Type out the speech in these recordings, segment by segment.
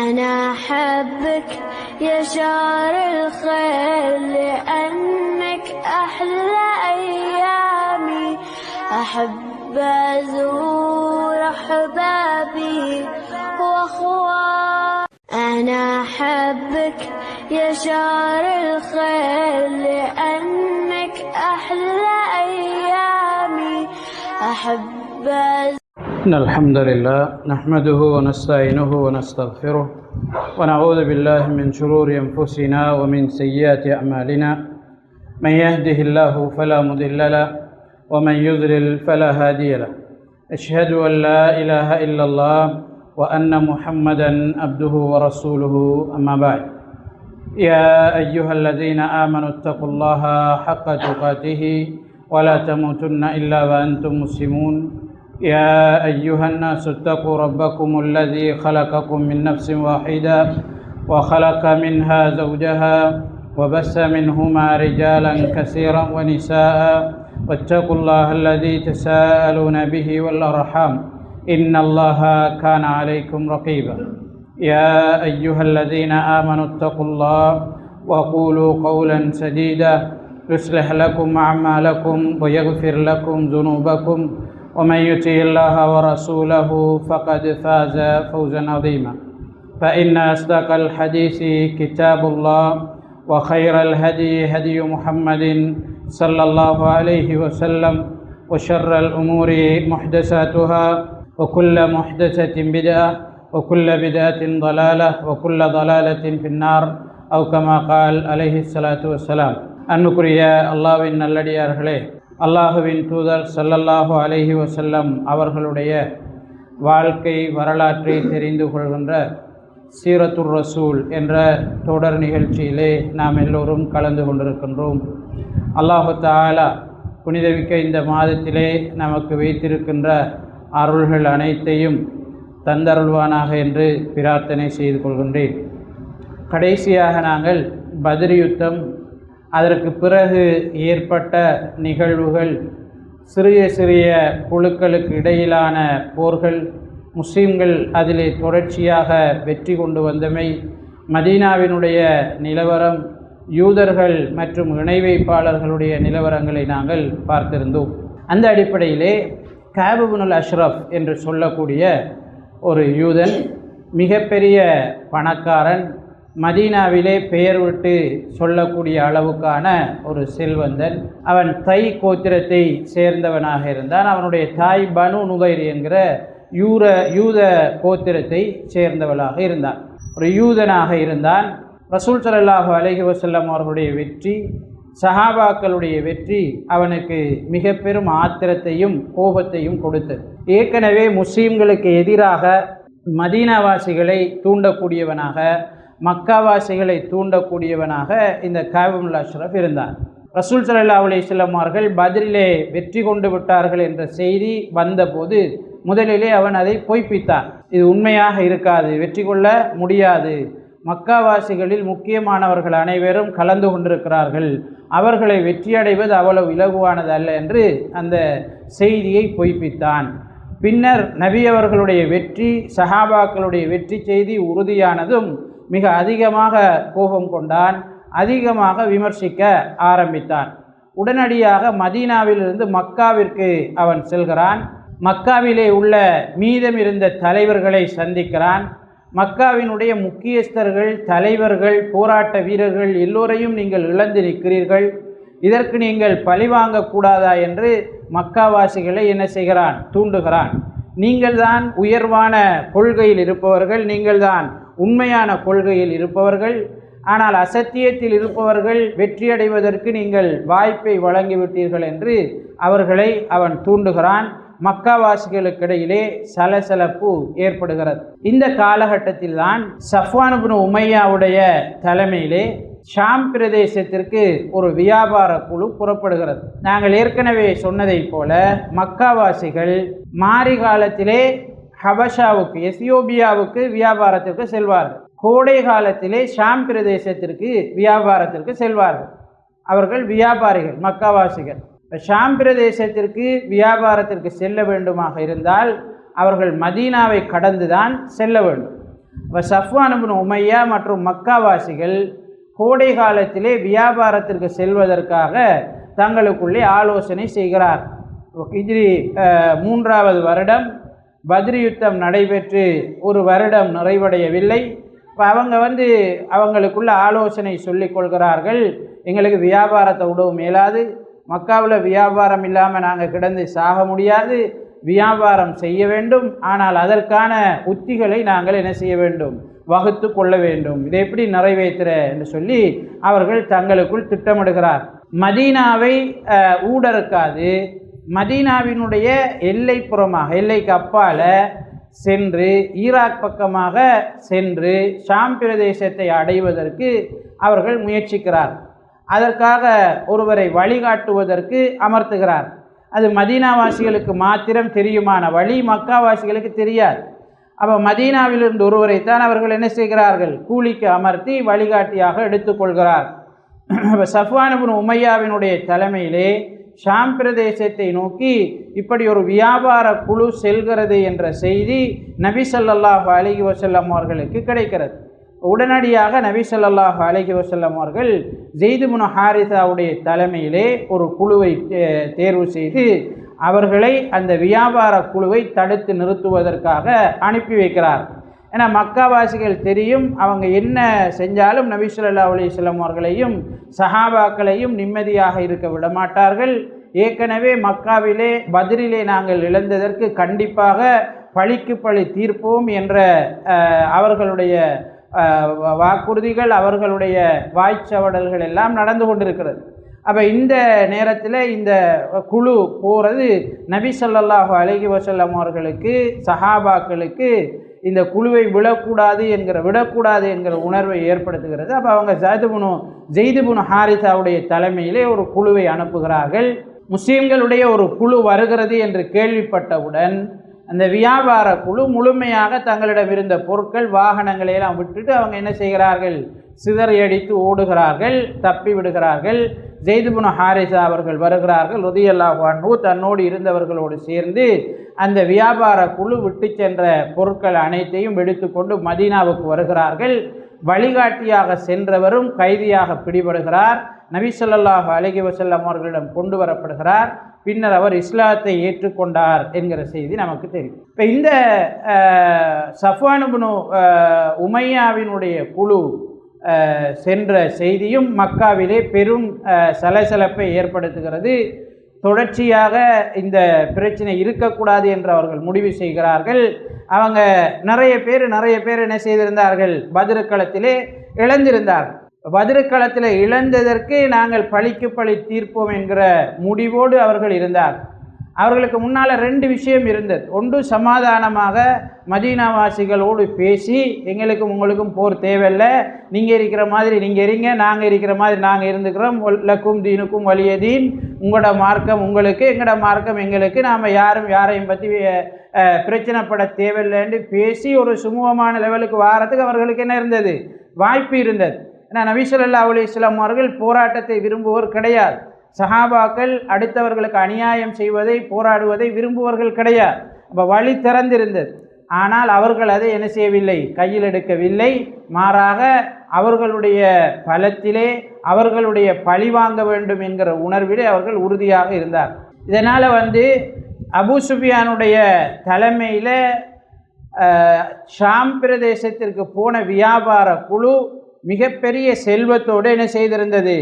أنا أحبك يا شهر الخير لأنك أحلى أيامي. أحب أزور أحبابي وأخواني. أنا أحبك يا شهر الخير لأنك أحلى أيامي. أحب إن الحمد لله نحمده ونستعينه ونستغفره ونعوذ بالله من شرور أنفسنا ومن سيئات أعمالنا. من يهده الله فلا مضل له ومن يضلل فلا هادي له. أشهد أن لا إله إلا الله وأن محمدا عبده ورسوله. أما بعد، يا أيها الذين آمنوا اتقوا الله حق تقاته ولا تموتن إلا وأنتم مسلمون. يا أيها الناس اتقوا ربكم الذي خلقكم من نفس واحدة وخلق منها زوجها وبث منهما رجالا كثيرا ونساء واتقوا الله الذي تساءلون به والأرحام إن الله كان عليكم رقيبا. يا أيها الذين آمنوا اتقوا الله وقولوا قولا سديدا يصلح لكم أعمالكم ويغفر لكم ذنوبكم ومن يطع الله ورسوله فقد فاز فوزا عظيما. فإن أصدق الحديث كتاب الله وخير الهدي هدي محمد صلى الله عليه وسلم وشر الأمور محدثاتها وكل محدثة بدعة وكل بدعة ضلالة وكل ضلالة في النار أو كما قال عليه الصلاة والسلام. அன்னுக்குரிய அல்லாஹ்வின் நல்லடியார்களே, அல்லாஹுவின் தூதர் ஸல்லல்லாஹு அலைஹி வஸல்லம் அவர்களுடைய வாழ்க்கை வரலாற்றை தெரிந்து கொள்கின்ற சீரத்துர் ரசூல் என்ற தொடர் நிகழ்ச்சியிலே நாம் எல்லோரும் கலந்து கொண்டிருக்கின்றோம். அல்லாஹு தஆலா புனிதமிக்க இந்த மாதத்திலே நமக்கு வைத்திருக்கின்ற அருள்கள் அனைத்தையும் தந்தருள்வானாக என்று பிரார்த்தனை செய்து கொள்கின்றேன். கடைசியாக நாங்கள் பத்ர் யுத்தம், அதற்கு பிறகு ஏற்பட்ட நிகழ்வுகள், சிறிய சிறிய குழுக்களுக்கு இடையிலான போர்கள், முஸ்லீம்கள் அதிலே தொடர்ச்சியாக வெற்றி கொண்டு வந்தமை, மதீனாவினுடைய நிலவரம், யூதர்கள் மற்றும் இணை வைப்பாளர்களுடைய நிலவரங்களை நாங்கள் பார்த்திருந்தோம். அந்த அடிப்படையிலே கஅப் இப்னுல் அஷ்ரஃப் என்று சொல்லக்கூடிய ஒரு யூதன், மிகப்பெரிய பணக்காரன், மதீனாவிலே பெயர் விட்டு சொல்லக்கூடிய அளவுக்கான ஒரு செல்வந்தன். அவன் தை கோத்திரத்தை சேர்ந்தவனாக இருந்தான். அவனுடைய தாய் பனு நுகைர் என்கிற யூத கோத்திரத்தை சேர்ந்தவளாக இருந்தான். ஒரு யூதனாக இருந்தான். ரசூல் ஸல்லல்லாஹு அலைஹி வஸல்லம் அவர்களுடைய வெற்றி, சஹாபாக்களுடைய வெற்றி அவனுக்கு மிக பெரும் ஆத்திரத்தையும் கோபத்தையும் கொடுத்தது. ஏற்கனவே முஸ்லீம்களுக்கு எதிராக மதீனாவாசிகளை தூண்டக்கூடியவனாக, மக்காவாசிகளை தூண்டக்கூடியவனாக இந்த கஅப் இப்னுல் அஷ்ரஃப் இருந்தான். ரசூல் ஸல்லல்லாஹு அலைஹி வஸல்லம் அவர்கள் பத்ரிலே வெற்றி கொண்டு விட்டார்கள் என்ற செய்தி வந்தபோது முதலிலே அவன் அதை பொய்ப்பித்தான். இது உண்மையாக இருக்காது, வெற்றி கொள்ள முடியாது, மக்காவாசிகளில் முக்கியமானவர்கள் அனைவரும் கலந்து கொண்டிருக்கிறார்கள், அவர்களை வெற்றியடைவது அவ்வளவு இலகுவானது அல்ல என்று அந்த செய்தியை பொய்ப்பித்தான். பின்னர் நபி அவர்களுடைய வெற்றி, சஹாபாக்களுடைய வெற்றி செய்தி உறுதியானதும் மிக அதிகமாக கோபம் கொண்டான், அதிகமாக விமர்சிக்க ஆரம்பித்தான். உடனடியாக மதீனாவிலிருந்து மக்காவிற்கு அவன் செல்கிறான். மக்காவிலே உள்ள மீதம் இருந்த தலைவர்களை சந்திக்கிறான். மக்காவினுடைய முக்கியஸ்தர்கள், தலைவர்கள், போராட்ட வீரர்கள் எல்லோரையும் நீங்கள் இழந்து நிற்கிறீர்கள், இதற்கு நீங்கள் பழிவாங்கக்கூடாதா என்று மக்காவாசிகளை என்ன செய்கிறான்? தூண்டுகிறான். நீங்கள்தான் உயர்வான கொள்கையில் இருப்பவர்கள், நீங்கள்தான் உண்மையான கொள்கையில் இருப்பவர்கள், ஆனால் அசத்தியத்தில் இருப்பவர்கள் வெற்றியடைவதற்கு நீங்கள் வாய்ப்பை வழங்கிவிட்டீர்கள் என்று அவர்களை அவன் தூண்டுகிறான். மக்காவாசிகளுக்கிடையிலே சலசலப்பு ஏற்படுகிறது. இந்த காலகட்டத்தில் தான் சஃப்வான் இப்னு உமையாவுடைய தலைமையிலே ஷாம் பிரதேசத்திற்கு ஒரு வியாபார குழு புறப்படுகிறது. நாங்கள் ஏற்கனவே சொன்னதை போல மக்காவாசிகள் மாரி காலத்திலே ஹபஷாவுக்கு, எத்தியோப்பியாவுக்கு வியாபாரத்திற்கு செல்வார்கள். கோடை காலத்திலே ஷாம் பிரதேசத்திற்கு வியாபாரத்திற்கு செல்வார்கள். அவர்கள் வியாபாரிகள், மக்காவாசிகள். ஷாம் பிரதேசத்திற்கு வியாபாரத்திற்கு செல்ல வேண்டுமாக இருந்தால் அவர்கள் மதீனாவை கடந்துதான் செல்ல வேண்டும். இப்போ சஃப்வான் இப்னு உமையா மற்றும் மக்காவாசிகள் கோடை காலத்திலே வியாபாரத்திற்கு செல்வதற்காக தங்களுக்குள்ளே ஆலோசனை செய்கிறார். ஹிஜ்ரி 3வது வருடம் பத்ர் யுத்தம் நடைபெற்று ஒரு வருடம் நிறைவடையவில்லை. இப்போ அவங்களுக்குள்ள ஆலோசனை சொல்லிக் கொள்கிறார்கள். எங்களுக்கு வியாபாரத்தை விடவும் மேலாது, மக்காவில் வியாபாரம் இல்லாமல் நாங்கள் கிடந்து சாக முடியாது, வியாபாரம் செய்ய வேண்டும். ஆனால் அதற்கான உத்திகளை நாங்கள் என்ன செய்ய வேண்டும், வகுத்து கொள்ள வேண்டும். இதை எப்படி நிறைவேற்றுற என்று சொல்லி அவர்கள் தங்களுக்குள் திட்டமிடுகிறார். மதீனாவை ஊடறுக்காது, மதீனாவினுடைய எல்லைப்புறமாக எல்லைக்கு அப்பால சென்று ஈராக் பக்கமாக சென்று ஷாம் பிரதேசத்தை அடைவதற்கு அவர்கள் முயற்சிக்கிறார். அதற்காக ஒருவரை வழிகாட்டுவதற்கு அமர்த்துகிறார். அது மதீனாவாசிகளுக்கு மாத்திரம் தெரியுமான வழி, மக்காவாசிகளுக்கு தெரியாது. அப்போ மதீனாவிலிருந்து ஒருவரைத்தான் அவர்கள் என்ன செய்கிறார்கள், கூலிக்கு அமர்த்தி வழிகாட்டியாக எடுத்துக்கொள்கிறார். சஃப்வான் இப்னு உமையாவினுடைய தலைமையிலே ஷாம் பிரதேசத்தை நோக்கி இப்படி ஒரு வியாபார குழு செல்கிறது என்ற செய்தி நபி ஸல்லல்லாஹு அலைஹி வஸல்லம் அவர்களுக்கு கிடைக்கிறது. உடனடியாக நபி ஸல்லல்லாஹு அலைஹி வஸல்லம் அவர்கள் ஸெய்த் இப்னு ஹாரிஸாவுடைய தலைமையிலே ஒரு குழுவை தேர்வு செய்து அவர்களை அந்த வியாபார குழுவை தடுத்து நிறுத்துவதற்காக அனுப்பி வைக்கிறார். ஏன்னா மக்காவாசிகள் தெரியும், அவங்க என்ன செஞ்சாலும் நபி ஸல்லல்லாஹு அலைஹி வஸல்லம் அவர்களையும் சஹாபாக்களையும் நிம்மதியாக இருக்க விடமாட்டார்கள். ஏற்கனவே மக்காவிலே பத்ரிலே நாங்கள் இழந்ததற்கு கண்டிப்பாக பழிக்கு பழி தீர்ப்போம் என்ற அவர்களுடைய வாக்குறுதிகள், அவர்களுடைய வாய்ச்சவடல்கள் எல்லாம் நடந்து கொண்டிருக்கிறது. அப்போ இந்த நேரத்தில் இந்த குழு போகிறது நபி ஸல்லல்லாஹு அலைஹி வஸல்லம் அவர்களுக்கு சஹாபாக்களுக்கு இந்த குழுவை விடக்கூடாது என்கிற உணர்வை ஏற்படுத்துகிறது. அப்போ அவங்க ஸெய்த் இப்னு ஹாரிஸாவுடைய தலைமையிலே ஒரு குழுவை அனுப்புகிறார்கள். முஸ்லீம்களுடைய ஒரு குழு வருகிறது என்று கேள்விப்பட்டவுடன் அந்த வியாபார குழு முழுமையாக தங்களிடம் இருந்த பொருட்கள் வாகனங்களை எல்லாம் விட்டுட்டு அவங்க என்ன செய்கிறார்கள், சிதறியடித்து ஓடுகிறார்கள், தப்பி விடுகிறார்கள். ஸெய்த் இப்னு ஹாரிஸா அவர்கள் வருகிறார்கள் ரலியல்லாஹு அன்ஹு தன்னோடு இருந்தவர்களோடு சேர்ந்து அந்த வியாபார குழு விட்டு சென்ற பொருட்கள் அனைத்தையும் எடுத்துக்கொண்டு மதீனாவுக்கு வருகிறார்கள். வழிகாட்டியாக சென்றவரும் கைதியாக பிடிபடுகிறார். நபி ஸல்லல்லாஹு அலைஹி வஸல்லம் அவர்களிடம் கொண்டு வரப்படுகிறார். பின்னர் அவர் இஸ்லாத்தை ஏற்றுக்கொண்டார் என்கிற செய்தி நமக்கு தெரியும். இப்போ இந்த சஃப்வான் இப்னு உமையாவினுடைய குழு சென்ற செய்தியும் மக்காவிலே பெரும் சலசலப்பை ஏற்படுத்துகிறது. தொடர்ச்சியாக இந்த பிரச்சனை இருக்கக்கூடாது என்று அவர்கள் முடிவு செய்கிறார்கள். அவங்க நிறைய பேர் என்ன செய்திருந்தார்கள், பத்ருக்களத்திலே இழந்திருந்தார்கள். பத்ருக்களத்தில் இழந்ததற்கு நாங்கள் பழிக்கு பழி தீர்ப்போம் என்கிற முடிவோடு அவர்கள் இருந்தார். அவர்களுக்கு முன்னால் 2 விஷயம் இருந்தது. ஒன்று, சமாதானமாக மதீனாவாசிகளோடு பேசி எங்களுக்கும் உங்களுக்கும் போர் தேவையில்லை, நீங்கள் இருக்கிற மாதிரி நீங்கள் இருங்க, நாங்கள் இருக்கிற மாதிரி நாங்கள் இருந்துக்கிறோம், லக்கும் தீனுக்கும் வலிய தீன், உங்களோட மார்க்கம் உங்களுக்கு, எங்களோட மார்க்கம் எங்களுக்கு, நாம் யாரையும் பற்றி பிரச்சனைப்பட தேவையில்லைன்னு பேசி ஒரு சுமூகமான லெவலுக்கு வாரத்துக்கு அவர்களுக்கு என்ன இருந்தது, வாய்ப்பு இருந்தது. ஏன்னா நபி ஸல்லல்லாஹு அலைஹி வஸல்லம் அவர்கள் போராட்டத்தை விரும்புவோர் கிடையாது. சஹாபாக்கள் அடுத்தவர்களுக்கு அநியாயம் செய்வதை, போராடுவதை விரும்புவர்கள் கிடையாது. அப்போ வழி திறந்திருந்தது. ஆனால் அவர்கள் அதை என்ன செய்யவில்லை, கையில் எடுக்கவில்லை. மாறாக அவர்களுடைய பலத்திலே அவர்களுடைய பழி வாங்க வேண்டும் என்கிற உணர்விலே அவர்கள் உறுதியாக இருந்தார். இதனால் அபூ சுஃபியானுடைய தலைமையில் ஷாம் பிரதேசத்திற்கு போன வியாபார குழு மிகப்பெரிய செல்வத்தோடு என்ன செய்திருந்தது,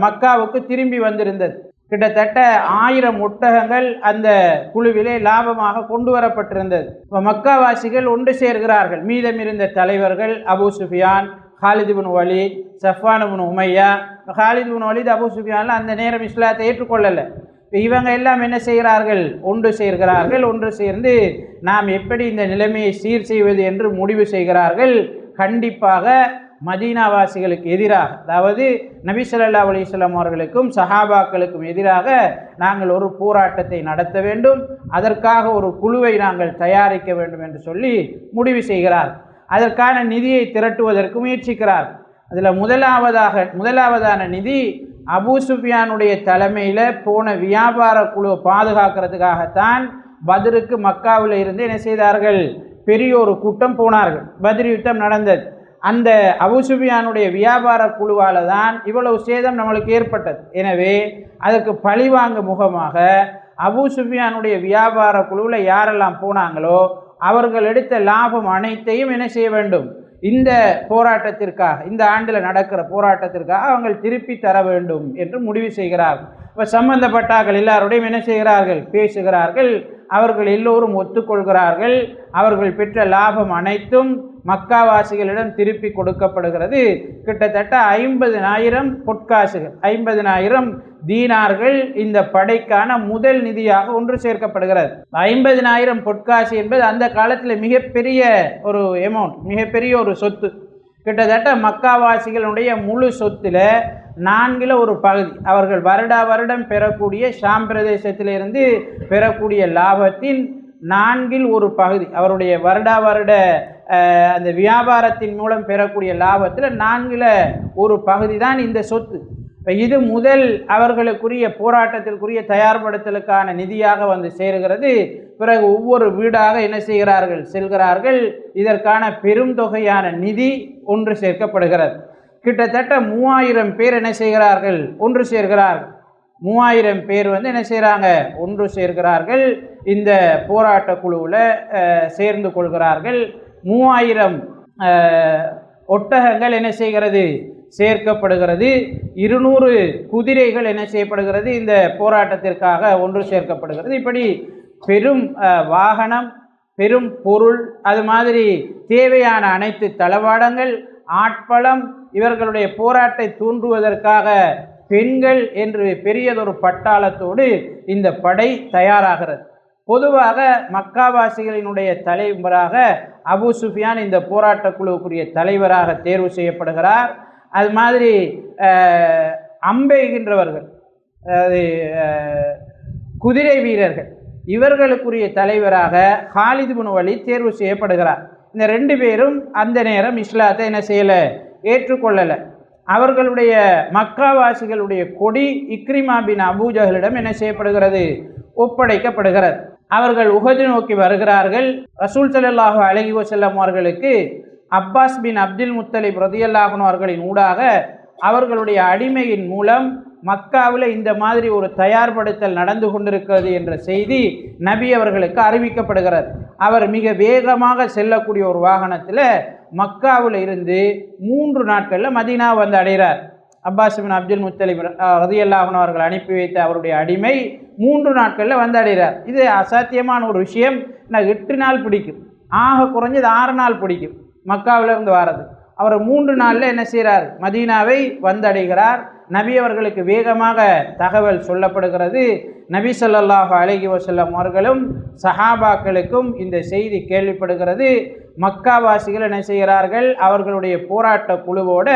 மக்காவுக்கு திரும்பி வந்திருந்தது. கிட்டத்தட்ட 1000 ஒட்டகங்கள் அந்த குழுவிலே லாபமாக கொண்டு வரப்பட்டிருந்தது. இப்போ மக்காவாசிகள் ஒன்று சேர்கிறார்கள். மீதம் இருந்த தலைவர்கள் Abu Sufyan, Khalid ibn Walid, Safwan ibn Umayya. Khalid ibn Walid Abu சுஃபியான்ல அந்த நேரம் இஸ்லாத்தை ஏற்றுக்கொள்ளலை. இவங்க எல்லாம் என்ன செய்கிறார்கள், ஒன்று சேர்கிறார்கள். ஒன்று சேர்ந்து நாம் எப்படி இந்த நிலைமையை சீர் செய்வது என்று முடிவு செய்கிறார்கள். கண்டிப்பாக மதீனாவாசிகளுக்கு எதிராக, அதாவது நபி ஸல்லல்லாஹு அலைஹி வஸல்லம் அவர்களுக்கும் சஹாபாக்களுக்கும் எதிராக நாங்கள் ஒரு போராட்டத்தை நடத்த வேண்டும், அதற்காக ஒரு குழுவை நாங்கள் தயாரிக்க வேண்டும் என்று சொல்லி முடிவு செய்கிறார். அதற்கான நிதியை திரட்டுவதற்கு முயற்சிக்கிறார். அதில் முதலாவதான நிதி அபூ சுஃபியானுடைய தலைமையில் போன வியாபார குழுவை பாதுகாக்கிறதுக்காகத்தான் பத்ருக்கு மக்காவில் இருந்து என்ன செய்தார்கள், பெரிய ஒரு கூட்டம் போனார்கள். பத்ர் யுத்தம் நடந்தது. அந்த அபூ சுஃபியானுடைய வியாபார குழுவால் தான் இவ்வளவு சேதம் நம்மளுக்கு ஏற்பட்டது. எனவே அதற்கு பழிவாங்க முகமாக அபூ சுஃபியானுடைய வியாபார குழுவில் யாரெல்லாம் போனாங்களோ அவர்கள் எடுத்த லாபம் அனைத்தையும் என்ன செய்ய வேண்டும், இந்த போராட்டத்திற்காக, இந்த ஆண்டில் நடக்கிற போராட்டத்திற்காக அவங்க திருப்பி தர வேண்டும் என்று முடிவு செய்கிறார்கள். இப்போ சம்பந்தப்பட்டார்கள் எல்லாரோடையும் என்ன செய்கிறார்கள், பேசுகிறார்கள். அவர்கள் எல்லோரும் ஒத்துக்கொள்கிறார்கள். அவர்கள் பெற்ற லாபம் அனைத்தும் மக்காவாசிகளிடம் திருப்பி கொடுக்கப்படுகிறது. கிட்டத்தட்ட 50,000 பொற்காசுகள், 50,000 தீனார்கள் இந்த படைக்கான முதல் நிதியாக ஒன்று சேர்க்கப்படுகிறது. 50,000 பொற்காசு என்பது அந்த காலத்தில் மிகப்பெரிய ஒரு அமௌண்ட், மிகப்பெரிய ஒரு சொத்து. கிட்டத்தட்ட மக்காவாசிகளுடைய முழு சொத்தில் 4ல் ஒரு பகுதி அவர்கள் வருடம் பெறக்கூடிய ஷாம் பிரதேசத்திலிருந்து பெறக்கூடிய லாபத்தின் 4ல் ஒரு பகுதி, அவருடைய வருட அந்த வியாபாரத்தின் மூலம் பெறக்கூடிய லாபத்தில் 4ல் ஒரு பகுதி தான் இந்த சொத்து. இது முதல் அவர்களுக்குரிய போராட்டத்திற்குரிய தயார்படுத்தலுக்கான நிதியாக வந்து சேருகிறது. பிறகு ஒவ்வொரு வீடாக என்ன செய்கிறார்கள், செல்கிறார்கள். இதற்கான பெரும் தொகையான நிதி ஒன்று சேர்க்கப்படுகிறது. கிட்டத்தட்ட 3000 பேர் என்ன செய்கிறார்கள், ஒன்று சேர்கிறார்கள். 3000 பேர் வந்து என்ன செய்கிறாங்க, ஒன்று சேர்கிறார்கள். இந்த போராட்ட குழுவில் சேர்ந்து கொள்கிறார்கள். 3000 ஒட்டகங்கள் என்ன செய்கிறது, சேர்க்கப்படுகிறது. 200 குதிரைகள் என்ன செய்யப்படுகிறது, இந்த போராட்டத்திற்காக ஒன்று சேர்க்கப்படுகிறது. இப்படி பெரும் வாகனம், பெரும் பொருள், அது மாதிரி தேவையான அனைத்து தளவாடங்கள், ஆட்பலம், இவர்களுடைய போராட்டத்தை தூண்டுவதற்காக பெண்கள் என்று பெரியதொரு பட்டாளத்தோடு இந்த படை தயாராகிறது. பொதுவாக மக்காவாசிகளினுடைய தலைவராக அபூ சுஃபியான் இந்த போராட்ட குழுவுக்குரிய தலைவராக தேர்வு செய்யப்படுகிறார். அது மாதிரி அம்பெய்கின்றவர்கள், அதாவது குதிரை வீரர்கள், இவர்களுக்குரிய தலைவராக காலித் இப்னு வலீத் தேர்வு செய்யப்படுகிறார். இந்த 2 பேரும் அந்த நேரம் இஸ்லாத்தை என்ன செய்யலை, ஏற்றுக்கொள்ளலை. அவர்களுடைய மக்காவாசிகளுடைய கொடி இக்ரிமா பின் அபூ ஜஹலிடம் என்ன செய்யப்படுகிறது, ஒப்படைக்கப்படுகிறது. அவர்கள் உஹது நோக்கி வருகிறார்கள். ரசூல் ஸல்லல்லாஹு அலைஹி வஸல்லம் அவர்களுக்கு அப்பாஸ் பின் அப்துல் முத்தலிப் ரலியல்லாஹு அன்ஹு அவர்களின் ஊடாக அவர்களுடைய அடிமையின் மூலம் மக்காவில் இந்த மாதிரி ஒரு தயார்படுத்தல் நடந்து கொண்டிருக்கிறது என்ற செய்தி நபி அவர்களுக்கு அறிவிக்கப்படுகிறது. அவர் மிக வேகமாக செல்லக்கூடிய ஒரு வாகனத்தில் மக்காவில் இருந்து 3 நாட்களில் மதீனா வந்து அடைகிறார். அப்பாஸ் பின் அப்துல் முத்தலிப் ரலியல்லாஹு அன்ஹு அவர்கள் அனுப்பி வைத்த அவருடைய அடிமை 3 நாட்களில் வந்து அடைகிறார். இது அசாத்தியமான ஒரு விஷயம். 8 நாள் பிடிக்கும், ஆக குறைஞ்சது 6 நாள் பிடிக்கும் மக்காவிலிருந்து வாரது. அவர் 3 நாளில் என்ன செய்கிறார், மதீனாவை வந்தடைகிறார். நபி அவர்களுக்கு வேகமாக தகவல் சொல்லப்படுகிறது. நபி ஸல்லல்லாஹு அலைஹி வஸல்லம் அவர்களும் சஹாபாக்களுக்கும் இந்த செய்தி கேள்விப்படுகிறது. மக்காவாசிகள் என்ன செய்கிறார்கள், அவர்களுடைய போராட்ட குழுவோட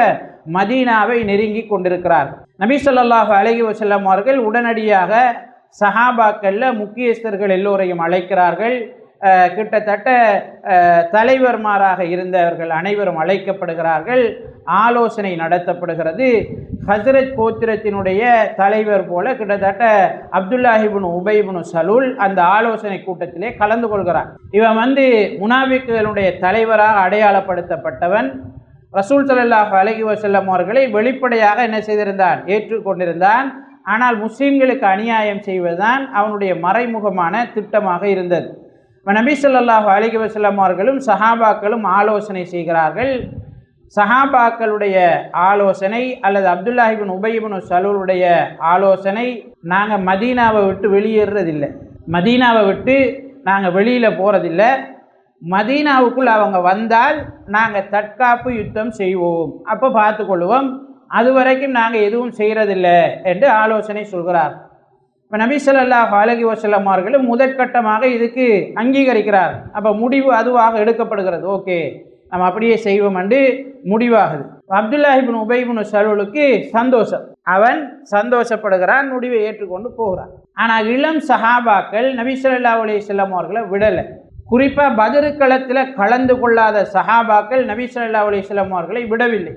மதீனாவை நெருங்கி கொண்டிருக்கிறார்கள். நபி ஸல்லல்லாஹு அலைஹி வஸல்லம் அவர்கள் உடனடியாக சஹாபாக்களில் முக்கியஸ்தர்கள் எல்லோரையும் அழைக்கிறார்கள். கிட்டத்தட்ட தலைவர்மாராக இருந்தவர்கள் அனைவரும் அழைக்கப்படுகிறார்கள். ஆலோசனை நடத்தப்படுகிறது. ஹஸ்ரஜ் கோத்திரத்தினுடைய தலைவர் போல கிட்டத்தட்ட அப்துல்லாஹ் இப்னு உபை இப்னு சலூல் அந்த ஆலோசனை கூட்டத்திலே கலந்து கொள்கிறார். இவன் வந்து முனாஃபிக்குகளுடைய தலைவராக அடையாளப்படுத்தப்பட்டவன். ரசூல் ஸல்லல்லாஹு அலைஹி வஸல்லம் அவர்களை வெளிப்படையாக என்ன செய்திருந்தான், ஏற்றுக்கொண்டிருந்தான். ஆனால் முஸ்லீம்களுக்கு அநியாயம் செய்வதுதான் அவனுடைய மறைமுகமான திட்டமாக இருந்தது. நபி ஸல்லல்லாஹு அலைஹி வஸல்லம் அவர்களும் சஹாபாக்களும் ஆலோசனை செய்கிறார்கள். சஹாபாக்களுடைய ஆலோசனை அல்லது அப்துல்லாஹ் இப்னு உபை இப்னு சலூலுடைய ஆலோசனை, நாங்கள் மதீனாவை விட்டு வெளியேறதில்லை, மதீனாவை விட்டு நாங்கள் வெளியில் போகிறதில்லை, மதீனாவுக்குள் அவங்க வந்தால் நாங்கள் தற்காப்பு யுத்தம் செய்வோம், அப்போ பார்த்துக்கொள்வோம், அது வரைக்கும் நாங்கள் எதுவும் செய்கிறதில்லை என்று ஆலோசனை சொல்கிறார். இப்போ நபி ஸல்லல்லாஹு அலைஹி வஸல்லம் அவர்களும் முதற்கட்டமாக இதுக்கு அங்கீகரிக்கிறார். அப்போ முடிவு அதுவாக எடுக்கப்படுகிறது. ஓகே, நம்ம அப்படியே செய்வோம் என்று முடிவாகுது. அப்துல்லாஹ் இப்னு உபை இப்னு சலூலுக்கு சந்தோஷம், அவன் சந்தோஷப்படுகிறான், முடிவை ஏற்றுக்கொண்டு போகிறான். ஆனால் இளம் சஹாபாக்கள் நபி ஸல்லல்லாஹு அலைஹி வஸல்லம் அவர்களை விடலை. குறிப்பாக பத்ர் களத்தில் கலந்து கொள்ளாத சஹாபாக்கள் நபி ஸல்லல்லாஹு அலைஹி வஸல்லம் அவர்களை விடவில்லை.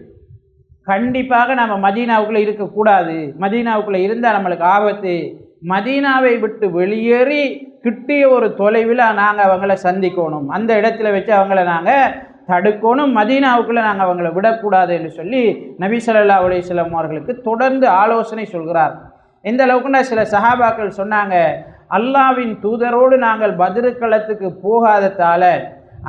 கண்டிப்பாக நம்ம மதீனாவுக்குள்ளே இருக்கக்கூடாது, மதீனாவுக்குள்ளே இருந்தால் நம்மளுக்கு ஆபத்து மதீனாவை விட்டு வெளியேறி கிட்டிய ஒரு தொலைவில் நாங்கள் அவங்கள சந்திக்கணும், அந்த இடத்துல வச்சு அவங்கள நாங்கள் தடுக்கணும், மதீனாவுக்குள்ளே நாங்கள் அவங்கள விடக்கூடாது என்று சொல்லி நபி ஸல்லல்லாஹு அலைஹி வஸல்லம் அவர்களுக்கு தொடர்ந்து ஆலோசனை சொல்கிறார். எந்த அளவுக்குன்னா சில சஹாபாக்கள் சொன்னாங்க, அல்லாஹ்வின் தூதரோடு நாங்கள் பத்ருக்களத்துக்கு போகாததால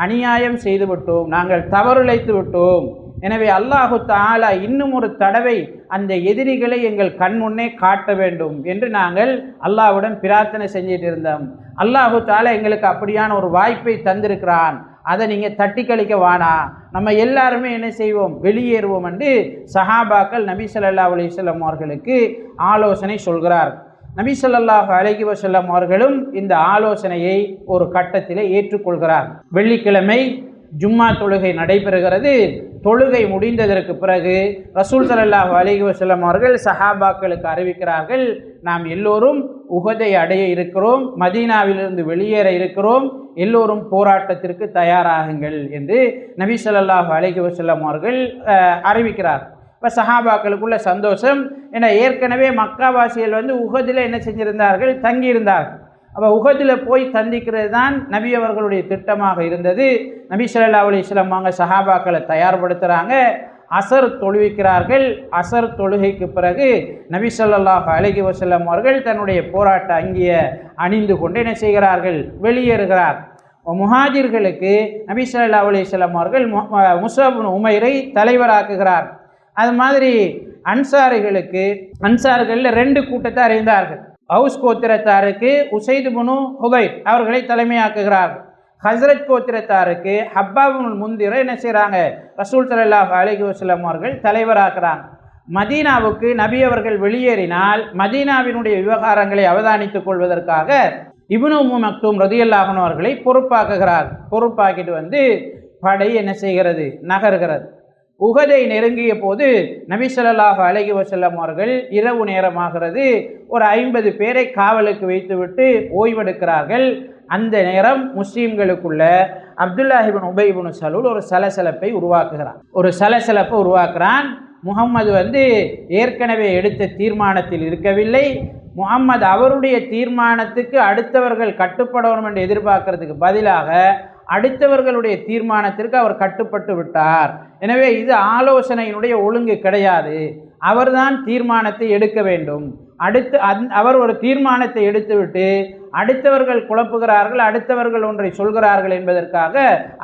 அநியாயம் செய்து விட்டோம், நாங்கள் தவறிழைத்து விட்டோம். எனவே அல்லாஹு தஆலா இன்னும் ஒரு தடவை அந்த எதிரிகளை எங்கள் கண் முன்னே காட்ட வேண்டும் என்று நாங்கள் அல்லாஹ்விடம் பிரார்த்தனை செஞ்சிட்டு இருந்தோம். அல்லாஹு தஆலா எங்களுக்கு அப்படியான ஒரு வாய்ப்பை தந்திருக்கிறான், அதை நீங்கள் தட்டி கழிக்க வானா, நம்ம எல்லாருமே என்ன செய்வோம், வெளியேறுவோம் என்று சஹாபாக்கள் நபி ஸல்லல்லாஹு அலைஹி வஸல்லம் அவர்களுக்கு ஆலோசனை சொல்கிறார். நபி ஸல்லல்லாஹு அலைஹி வஸல்லம் அவர்களும் இந்த ஆலோசனையை ஒரு கட்டத்திலே ஏற்றுக்கொள்கிறார். வெள்ளிக்கிழமை ஜும்மா தொழுகை நடைபெறுகிறது. தொழுகை முடிந்ததற்கு பிறகு ரசூல் ஸல்லல்லாஹு அலைஹி வஸல்லம் அவர்கள் சஹாபாக்களுக்கு அறிவிக்கிறார்கள், நாம் எல்லோரும் உஹதை அடைய இருக்கிறோம், மதீனாவிலிருந்து வெளியேற இருக்கிறோம், எல்லோரும் போராட்டத்திற்கு தயாராகுங்கள் என்று நபி ஸல்லல்லாஹு அலைஹி வஸல்லம் அவர்கள் அறிவிக்கிறார். இப்போ சஹாபாக்களுக்குள்ள சந்தோஷம். ஏன்னா ஏற்கனவே மக்காவாசிகள் உஹதில் என்ன செஞ்சிருந்தார்கள், தங்கியிருந்தார்கள். அப்போ உஹதில் போய் சந்திக்கிறது தான் நபி அவர்களுடைய திட்டமாக இருந்தது. நபி ஸல்லல்லாஹு அலைஹி வஸல்லம் அவங்க சஹாபாக்களை தயார்படுத்துகிறாங்க. அசர் தொழுவிக்கிறார்கள். அசர் தொழுகைக்கு பிறகு நபி ஸல்லல்லாஹு அலைஹி வஸல்லம் அவர்கள் தன்னுடைய போராட்ட அங்கியை அணிந்து கொண்டு என்ன செய்கிறார்கள், வெளியேறுகிறார். முஹாஜிர்களுக்கு நபி ஸல்லல்லாஹு அலைஹி வஸல்லம் அவர்கள் முஸ்அப் இப்னு உமைரை தலைவராக்குகிறார். அது மாதிரி அன்சார்களில் 2 கூட்டத்தை அறிந்தார்கள். ஹவுஸ் கோத்திரத்தாருக்கு உசைத் இப்னு ஹுதைர் அவர்களை தலைமையாக்குகிறார்கள். ஹஸ்ரத் கோத்திரத்தாருக்கு ஹப்பாப் இப்னு முந்திரை என்ன செய்கிறாங்க, ரசூல் ஸல்லல்லாஹு அலைஹி வஸல்லம் அவர்கள் தலைவராக்குறாங்க. மதீனாவுக்கு நபி அவர்கள் வெளியேறினால் மதீனாவினுடைய விவகாரங்களை அவதானித்துக் கொள்வதற்காக இப்னு உம்மு மக்தூம் ரலியல்லாஹு அன்ஹு அவர்களை பொறுப்பாக்குகிறார். பொறுப்பாக்கிட்டு படை என்ன செய்கிறது, நகர்கிறது. உஹதை நெருங்கிய போது நபி ஸல்லல்லாஹு அலைஹி வஸல்லம் அவர்கள் இரவு நேரமாகிறது, ஒரு 50 பேரை காவலுக்கு வைத்துவிட்டு ஓய்வெடுக்கிறார்கள். அந்த நேரம் முஸ்லீம்களுக்குள்ள அப்துல்லாஹ் இப்னு உபை இப்னு சலூல் ஒரு சலசலப்பை உருவாக்குறான். முஹம்மது ஏற்கனவே எடுத்த தீர்மானத்தில் இருக்கவில்லை. முஹம்மது அவருடைய தீர்மானத்துக்கு அடுத்தவர்கள் கட்டுப்படணும் என்று எதிர்பார்க்கறதுக்கு பதிலாக அடுத்தவர்களுடைய தீர்மானத்திற்கு அவர் கட்டுப்பட்டு விட்டார். எனவே இது ஆலோசனையினுடைய ஒழுங்கு கிடையாது, அவர்தான் தீர்மானத்தை எடுக்க வேண்டும். அவர் ஒரு தீர்மானத்தை எடுத்துவிட்டு அடுத்தவர்கள் குழப்புகிறார்கள், அடுத்தவர்கள் ஒன்றை சொல்கிறார்கள் என்பதற்காக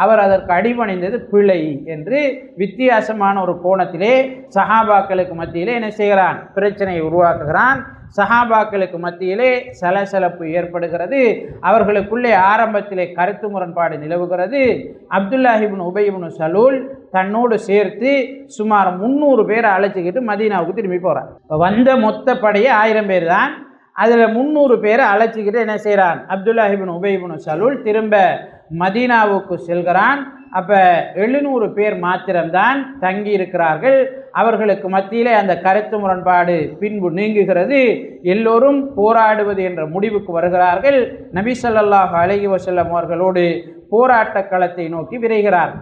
அவர் அதற்கு அடிபணிந்தது பிழை என்று வித்தியாசமான ஒரு கோணத்திலே சஹாபாக்களுக்கு மத்தியிலே என்ன செய்கிறான், பிரச்சனையை உருவாக்குகிறான். சஹாபாக்களுக்கு மத்தியிலே சலசலப்பு ஏற்படுகிறது. அவர்களுக்குள்ளே ஆரம்பத்திலே கருத்து முரண்பாடு நிலவுகிறது. அப்துல்லாஹ் இப்னு உபை இப்னு சலூல் தன்னோடு சேர்த்து சுமார் 300 பேரை அழைச்சிக்கிட்டு மதீனாவுக்கு திரும்பி போகிறார். வந்த மொத்த படையே 1000 பேர் தான். அதில் 300 பேரை அழைச்சிக்கிட்டு என்ன செய்கிறான், அப்துல்லாஹ் இப்னு உபை இப்னு சலூல் திரும்ப மதீனாவுக்கு செல்கிறான். அப்போ 700 பேர் மாத்திரம்தான் தங்கி இருக்கிறார்கள். அவர்களுக்கு மத்தியிலே அந்த கருத்து முரண்பாடு பின்பு நீங்குகிறது. எல்லோரும் போராடுவது என்ற முடிவுக்கு வருகிறார்கள். நபி ஸல்லல்லாஹு அலைஹி வஸல்லம் அவர்களோடு போராட்ட களத்தை நோக்கி விரைகிறார்.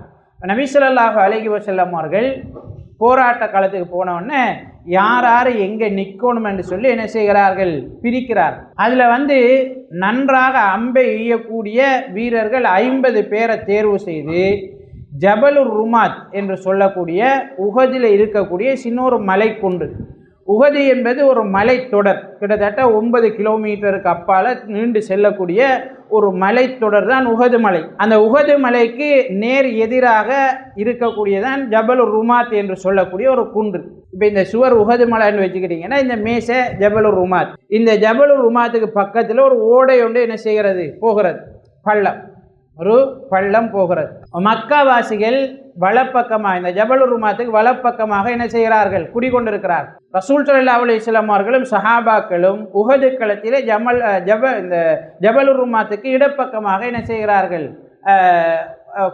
நபி ஸல்லல்லாஹு அலைஹி வஸல்லம் அவர்கள் போராட்ட களத்துக்கு போனவுடனே யார் யார் எங்கே நிற்கணும் என்று சொல்லி என்ன செய்கிறார்கள், பிரிக்கிறார். அதில் நன்றாக அம்பை எய்யக்கூடிய வீரர்கள் 50 பேரை தேர்வு செய்து ஜபலுர் ருமாத் என்று சொல்லக்கூடிய உஹதில் இருக்கக்கூடிய சின்னொரு மலைக்குன்று. உஹது என்பது ஒரு மலைத்தொடர், கிட்டத்தட்ட 9 கிலோமீட்டருக்கு அப்பால் நீண்டு செல்லக்கூடிய ஒரு மலைத்தொடர் தான் உஹது மலை. அந்த உஹது மலைக்கு நேர் எதிராக இருக்கக்கூடியதான் ஜபலுர் ருமாத் என்று சொல்லக்கூடிய ஒரு குன்று. இப்போ இந்த சுவர் உஹது மலைன்னு வச்சுக்கிட்டிங்கன்னா இந்த மேசை ஜபலுர் ருமாத். இந்த ஜபலுர் ருமாத்துக்கு பக்கத்தில் ஒரு ஓடை ஒன்று என்ன செய்கிறது, போகிறது, ஒரு பள்ளம் போகிறது. மக்காவாசிகள் வலப்பக்கமாக இந்த ஜபலுர் ருமாத்துக்கு வலப்பக்கமாக என்ன செய்கிறார்கள், குடிகொண்டிருக்கிறார். ரசூல் ஸல்லல்லாஹு அலைஹி வஸல்லம் அவர்களும் சஹாபாக்களும் உஹது களத்திலே இந்த ஜபலுர் ருமாத்துக்கு இடப்பக்கமாக என்ன செய்கிறார்கள்,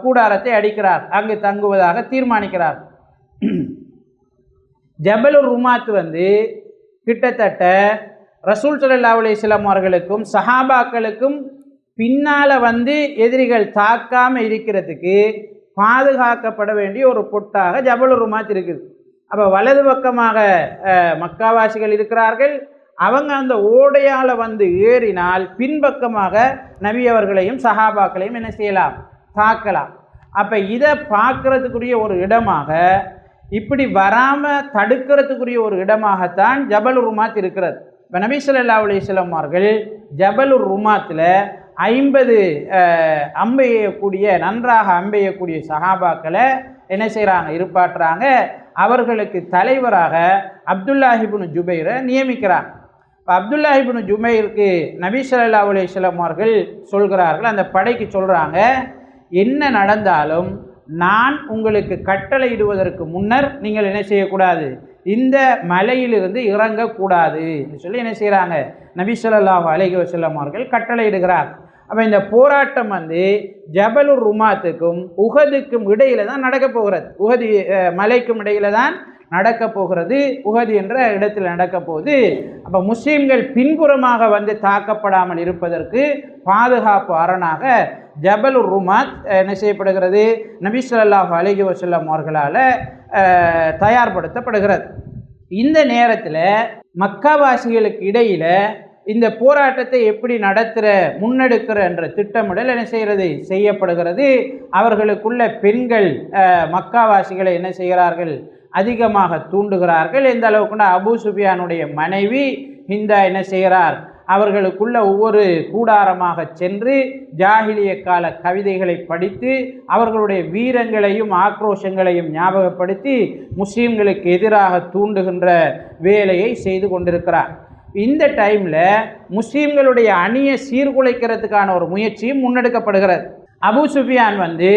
கூடாரத்தை அடிக்கிறார், அங்கு தங்குவதாக தீர்மானிக்கிறார். ஜபலுர் ருமாத் கிட்டத்தட்ட ரசூல் ஸல்லல்லாஹு அலைஹி வஸல்லம் அவர்களுக்கும் சஹாபாக்களுக்கும் பின்னால் எதிரிகள் தாக்காமல் இருக்கிறதுக்கு பாதுகாக்கப்பட வேண்டிய ஒரு பொட்டாக ஜபலுர் ருமாத் இருக்குது. அப்போ வலது பக்கமாக மக்காவாசிகள் இருக்கிறார்கள், அவங்க அந்த ஓடையால் வந்து ஏறினால் பின்பக்கமாக நபி அவர்களையும் சஹாபாக்களையும் என்ன செய்யலாம், பார்க்கலாம். அப்போ இதை பார்க்கறதுக்குரிய ஒரு இடமாக, இப்படி வராமல் தடுக்கிறதுக்குரிய ஒரு இடமாகத்தான் ஜபலுர் ருமாத் இருக்கிறது. இப்போ நபி ஸல்லல்லாஹு அலைஹி வஸல்லம் அவர்கள் ஜபலுர் ருமாத்தில் 50 அம்பெய்யக்கூடிய, நன்றாக அம்பெய்யக்கூடிய சஹாபாக்களை என்ன செய்கிறாங்க, இருப்பாட்டுறாங்க. அவர்களுக்கு தலைவராக அப்துல்லாஹ் இப்னு ஜுபைரை நியமிக்கிறாங்க. இப்போ அப்துல்லாஹ் இப்னு ஜுபைருக்கு நபி ஸல்லல்லாஹு அலைஹி வஸல்லம் அவர்கள் சொல்கிறார்கள், அந்த படைக்கு சொல்கிறாங்க, என்ன நடந்தாலும் நான் உங்களுக்கு கட்டளையிடுவதற்கு முன்னர் நீங்கள் என்ன செய்யக்கூடாது, இந்த மலையிலிருந்து இறங்கக்கூடாது சொல்லி என்ன செய்கிறாங்க, நபி ஸல்லல்லாஹு அலைஹி வஸல்லம் அவர்கள் கட்டளையிடுகிறார். அப்போ இந்த போராட்டம் வந்து ஜபலுர் ருமாத்துக்கும் உஹதுக்கும் இடையில தான் நடக்க போகிறது. உஹது மலைக்கும் இடையில தான் நடக்க போகிறது. உஹது என்ற இடத்தில் நடக்க போகுது. அப்போ முஸ்லீம்கள் பின்புறமாக வந்து தாக்கப்படாமல் இருப்பதற்கு பாதுகாப்பு அரணாக ஜபலுர் ருமாத் என்ன செய்யப்படுகிறது, நபி ஸல்லல்லாஹு அலைஹி வஸல்லம் அவர்களால் தயார்படுத்தப்படுகிறது. இந்த நேரத்தில் மக்காவாசிகளுக்கு இடையில் இந்த போராட்டத்தை எப்படி முன்னெடுக்கிற என்ற திட்டமிடல் என்ன செய்யப்படுகிறது. அவர்களுக்குள்ள பெண்கள் மக்காவாசிகளை என்ன செய்கிறார்கள், அதிகமாக தூண்டுகிறார்கள். எந்த அளவுக்குன்னா அபூ சுஃபியானுடைய மனைவி ஹிந்தா என்ன செய்கிறார், அவர்களுக்குள்ள ஒவ்வொரு கூடாரமாக சென்று ஜாஹிலிய கால கவிதைகளை படித்து அவர்களுடைய வீரங்களையும் ஆக்ரோஷங்களையும் ஞாபகப்படுத்தி முஸ்லீம்களுக்கு எதிராக தூண்டுகின்ற வேலையை செய்து கொண்டிருக்கிறார். இந்த டைமில் முஸ்லீம்களுடைய அணியை சீர்குலைக்கிறதுக்கான ஒரு முயற்சியும் முன்னெடுக்கப்படுகிறது. அபூ சுஃபியான் வந்து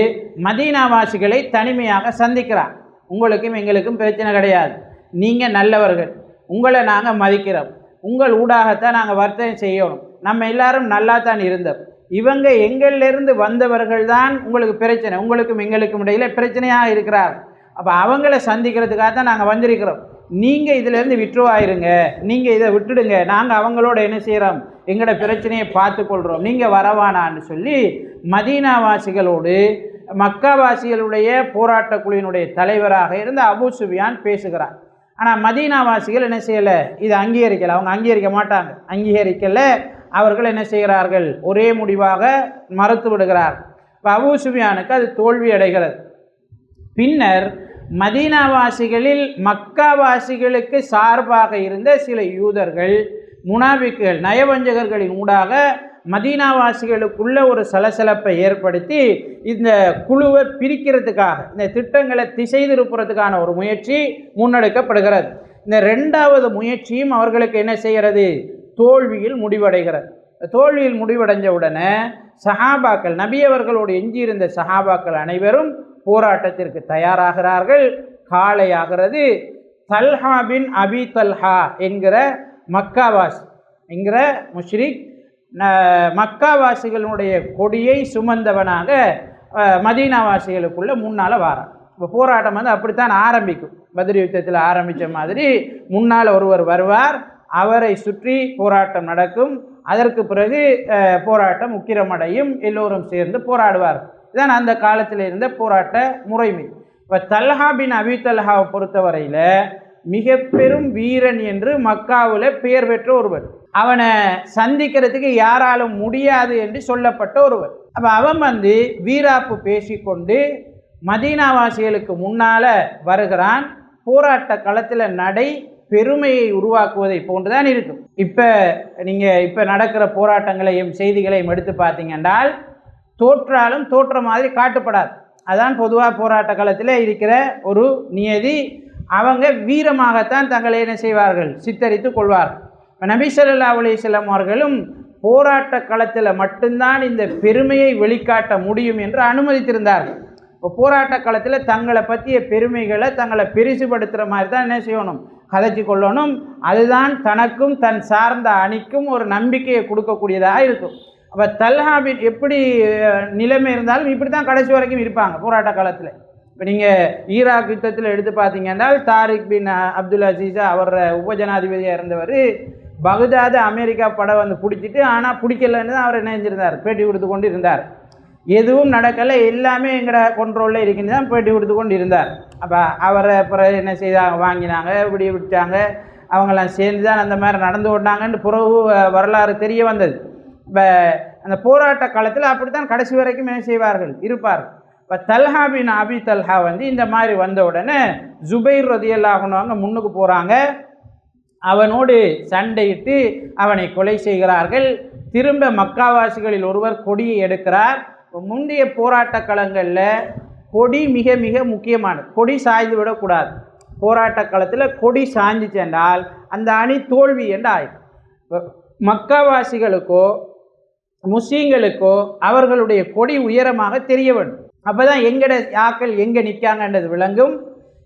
மதீனாவாசிகளை தனிமையாக சந்திக்கிறார். உங்களுக்கும் எங்களுக்கும் பிரச்சனை கிடையாது, நீங்கள் நல்லவர்கள், உங்களை நாங்கள் மதிக்கிறோம், உங்கள் ஊடாகத்தான் நாங்கள் வர்த்தகம் செய்யணும், நம்ம எல்லாரும் நல்லா தான் இருந்தோம், இவங்க எங்களிலிருந்து வந்தவர்கள் தான் உங்களுக்கு பிரச்சனை, உங்களுக்கும் எங்களுக்கும் இடையில் பிரச்சனையாக இருக்கிறார். அப்போ அவங்கள சந்திக்கிறதுக்காக தான் நாங்கள் வந்திருக்கிறோம், நீங்கள் இதிலேருந்து விட்டுருவாயிருங்க, நீங்கள் இதை விட்டுடுங்க, நாங்கள் அவங்களோட என்ன செய்கிறோம், எங்களோட பிரச்சனையை பார்த்து கொள்கிறோம், நீங்கள் வரவானான்னு சொல்லி மதீனாவாசிகளோடு மக்காவாசிகளுடைய போராட்ட குழுவினுடைய தலைவராக இருந்த அபூ சுஃபியான் பேசுகிறார். ஆனால் மதீனாவாசிகள் என்ன செய்யலை, இதை அங்கீகரிக்கலை, அவங்க அங்கீகரிக்க மாட்டாங்க. அங்கீகரிக்கலை, அவர்கள் என்ன செய்கிறார்கள், ஒரே முடிவாக மறுத்து விடுகிறார். இப்போ அபூ சுஃபியானுக்கு அது தோல்வி அடைகிறது. பின்னர் மதீனாவாசிகளில் மக்காவாசிகளுக்கு சார்பாக இருந்த சில யூதர்கள், முனாபிக்குகள், நயவஞ்சகர்களின் ஊடாக மதீனாவாசிகளுக்குள்ள ஒரு சலசலப்பை ஏற்படுத்தி இந்த குழுவை பிரிக்கிறதுக்காக, இந்த திட்டங்களை திசை திருப்புறதுக்கான ஒரு முயற்சி முன்னெடுக்கப்படுகிறது. இந்த ரெண்டாவது முயற்சியும் அவர்களுக்கு என்ன செய்கிறது, தோல்வியில் முடிவடைகிறது. தோல்வியில் முடிவடைஞ்ச உடனே சஹாபாக்கள், நபி அவர்களோடு எஞ்சியிருந்த சஹாபாக்கள் அனைவரும் போராட்டத்திற்கு தயாராகிறார்கள். காலையாகிறது. தல்ஹா பின் அபி தல்ஹா என்கிற மக்காவாசி என்கிற முஷ்ரிக் மக்காவாசிகளுடைய கொடியை சுமந்தவனாக மதீனாவாசிகளுக்குள்ள முன்னால் வாரான். இப்போ போராட்டம் வந்து அப்படித்தான் ஆரம்பிக்கும். பத்ர் யுத்தத்தில் ஆரம்பித்த மாதிரி முன்னால் ஒருவர் வருவார், அவரை சுற்றி போராட்டம் நடக்கும். அதற்கு பிறகு போராட்டம் உக்கிரமடையும், எல்லோரும் சேர்ந்து போராடுவார். இதுதான் அந்த காலத்தில் இருந்த போராட்ட முறைமை. இப்போ தல்ஹா பின் அபி தல்ஹாவை பொறுத்தவரையில் மிக பெரும் வீரன் என்று மக்காவில் பெயர் பெற்ற ஒருவர், அவனை சந்திக்கிறதுக்கு யாராலும் முடியாது என்று சொல்லப்பட்ட ஒருவர். அப்போ அவன் வந்து வீராப்பு பேசிக்கொண்டு மதீனாவாசிகளுக்கு முன்னால் வருகிறான். போராட்ட களத்தில் நடை பெருமையை உருவாக்குவதை போன்றுதான் இருக்கும். இப்போ நடக்கிற போராட்டங்களையும் செய்திகளையும் எடுத்து பார்த்தீங்கன்றால் தோற்றாலும் தோற்ற மாதிரி காட்டப்படாது. அதான் பொதுவாக போராட்ட களத்தில் இருக்கிற ஒரு நியதி. அவங்க வீரமாகத்தான் தங்களை என்ன செய்வார்கள், சித்தரித்து கொள்வார்கள். நபி ஸல்லல்லாஹு அலைஹி வஸல்லம் அவர்களும் போராட்ட களத்தில் மட்டும்தான் இந்த பெருமையை வெளிக்காட்ட முடியும் என்று அனுமதித்திருந்தார்கள். இப்போ போராட்ட களத்தில் தங்களை பற்றிய பெருமைகளை தங்களை பெருசுபடுத்துகிற மாதிரி தான் என்ன செய்யணும், கதைச்சி கொள்ளணும். அதுதான் தனக்கும் தன் சார்ந்த அணிக்கும் ஒரு நம்பிக்கையை கொடுக்கக்கூடியதாக இருக்கும். அப்போ தல்ஹாபின் எப்படி நிலைமை இருந்தாலும் இப்படி தான் கடைசி வரைக்கும் இருப்பாங்க போராட்ட காலத்தில். இப்போ நீங்கள் ஈராக் யுத்தத்தில் எடுத்து பார்த்தீங்கன்னா தாரிக் பின் அப்துல் அசீஸா அவர் உபஜனாதிபதியாக இருந்தவர் பகுதாது அமெரிக்கா படம் வந்து பிடிச்சிட்டு, ஆனால் பிடிக்கலன்னு தான் அவர் என்ன செஞ்சிருந்தார், பேட்டி கொடுத்து கொண்டு இருந்தார். எதுவும் நடக்கலை, எல்லாமே எங்கட கண்ட்ரோலில் இருக்குன்னு தான் பேட்டி கொடுத்து கொண்டு இருந்தார். அப்போ அவரை அப்புறம் என்ன செய்தாங்க, வாங்கினாங்க, இப்படி விட்டாங்க. அவங்கெல்லாம் சேர்ந்து தான் அந்த மாதிரி நடந்து கொண்டாங்கன்னு பிறகு வரலாறு தெரிய வந்தது. இப்போ அந்த போராட்ட காலத்தில் அப்படி தான் கடைசி வரைக்கும் என்ன செய்வார்கள், இருப்பார்கள். இப்போ தல்ஹா பின் அபி தல்ஹா வந்து இந்த மாதிரி வந்த உடனே ஜுபைர் ரலியல்லாஹு அன்ஹு முன்னுக்கு போகிறாங்க. அவனோடு சண்டையிட்டு அவனை கொலை செய்கிறார்கள். திரும்ப மக்காவாசிகளில் ஒருவர் கொடியை எடுக்கிறார். முந்தைய போராட்ட களங்களில் கொடி மிக மிக முக்கியமானது. கொடி சாய்ந்து விடக்கூடாது. போராட்ட காலத்தில் கொடி சாய்ந்து சென்றால் அந்த அணி தோல்வி என்று ஆயிடும். மக்காவாசிகளுக்கோ முஸ்லீம்களுக்கோ அவர்களுடைய கொடி உயரமாக தெரிய வேண்டும். அப்போ தான் எங்கட ஆக்கள் எங்கே நிற்காங்கன்றது விளங்கும்.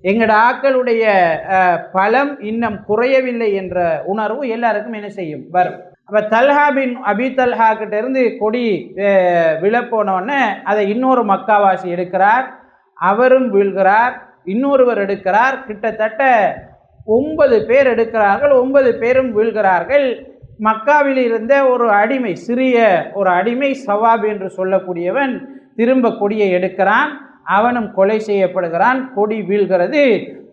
எங்களோட ஆக்களுடைய பலம் இன்னும் குறையவில்லை என்ற உணர்வு எல்லாருக்கும் என்ன செய்யும், வரும். அப்போ தல்ஹா பின் அபி தல்ஹா கிட்ட இருந்து கொடி விழப்போனோடனே அதை இன்னொரு மக்காவாசி எடுக்கிறார். அவரும் வீழ்கிறார். இன்னொருவர் எடுக்கிறார். கிட்டத்தட்ட 9 பேர் எடுக்கிறார்கள். 9 பேரும் வீழ்கிறார்கள். மக்காவில் இருந்த ஒரு அடிமை, சிறிய ஒரு அடிமை சவாப் என்று சொல்லக்கூடியவன் திரும்ப கொடியை எடுக்கிறான். அவனும் கொலை செய்யப்படுகிறான். கொடி வீழ்கிறது.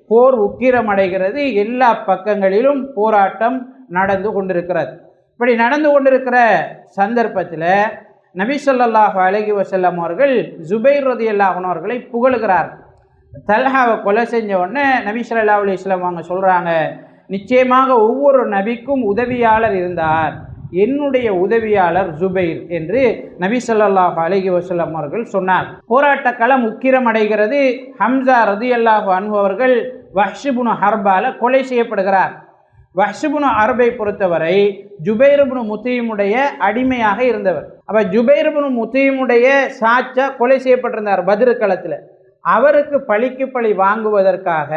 போர் உக்கிரமடைகிறது. எல்லா பக்கங்களிலும் போராட்டம் நடந்து கொண்டிருக்கிறது. இப்படி நடந்து கொண்டிருக்கிற சந்தர்ப்பத்தில் நபி ஸல்லல்லாஹு அலைஹி வஸல்லம் அவர்கள் ஜுபைர் ரலியல்லாஹு அன்ஹு அவர்களை புகழுகிறார்கள். தல்ஹாவை கொலை செஞ்ச உடனே நபி ஸல்லல்லாஹு அலைஹி வஸல்லம் அவங்க சொல்கிறாங்க, நிச்சயமாக ஒவ்வொரு நபிக்கும் உதவியாளர் இருந்தார், என்னுடைய உதவியாளர் ஜுபைர் என்று நபி ஸல்லல்லாஹு அலைஹி வஸல்லம் அவர்கள் சொன்னார். போராட்ட களம் உக்கிரமடைகிறது. ஹம்சா ரலியல்லாஹு அன்ஹு அவர்கள் வஹ்ஷ் இப்னு ஹர்பால கொலை செய்யப்படுகிறார். வஹ்ஷ் இப்னு ஹர்பை பொறுத்தவரை ஜுபைர் இப்னு முத்தீமுடைய அடிமையாக இருந்தவர். அப்போ ஜுபைர் இப்னு முத்தீமுடைய சாச்சா கொலை செய்யப்பட்டிருந்தார் பத்ர் களத்தில். அவருக்கு பழிக்கு பழி வாங்குவதற்காக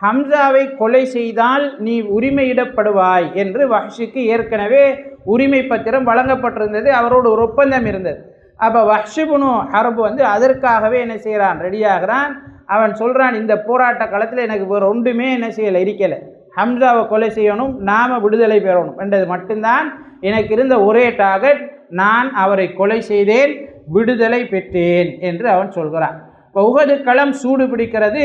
ஹம்சாவை கொலை செய்தால் நீ உரிமையிடப்படுவாய் என்று வஹ்ஷுக்கு ஏற்கனவே உரிமை பத்திரம் வழங்கப்பட்டிருந்தது. அவரோட ஒரு ஒப்பந்தம் இருந்தது. அப்போ வஹ்ஷ் இப்னு ஹர்ப் வந்து அதற்காகவே என்ன செய்கிறான், ரெடியாகிறான். அவன் சொல்கிறான், இந்த போராட்ட காலத்தில் எனக்கு வேறு ஒன்றுமே என்ன செய்யலை, இருக்கலை. ஹம்சாவை கொலை செய்யணும், நாம் விடுதலை பெறணும் என்றது மட்டும்தான் எனக்கு இருந்த ஒரே டார்கெட். நான் அவரை கொலை செய்தேன், விடுதலை பெற்றேன் என்று அவன் சொல்கிறான். இப்போ உஹது களம் சூடு பிடிக்கிறது.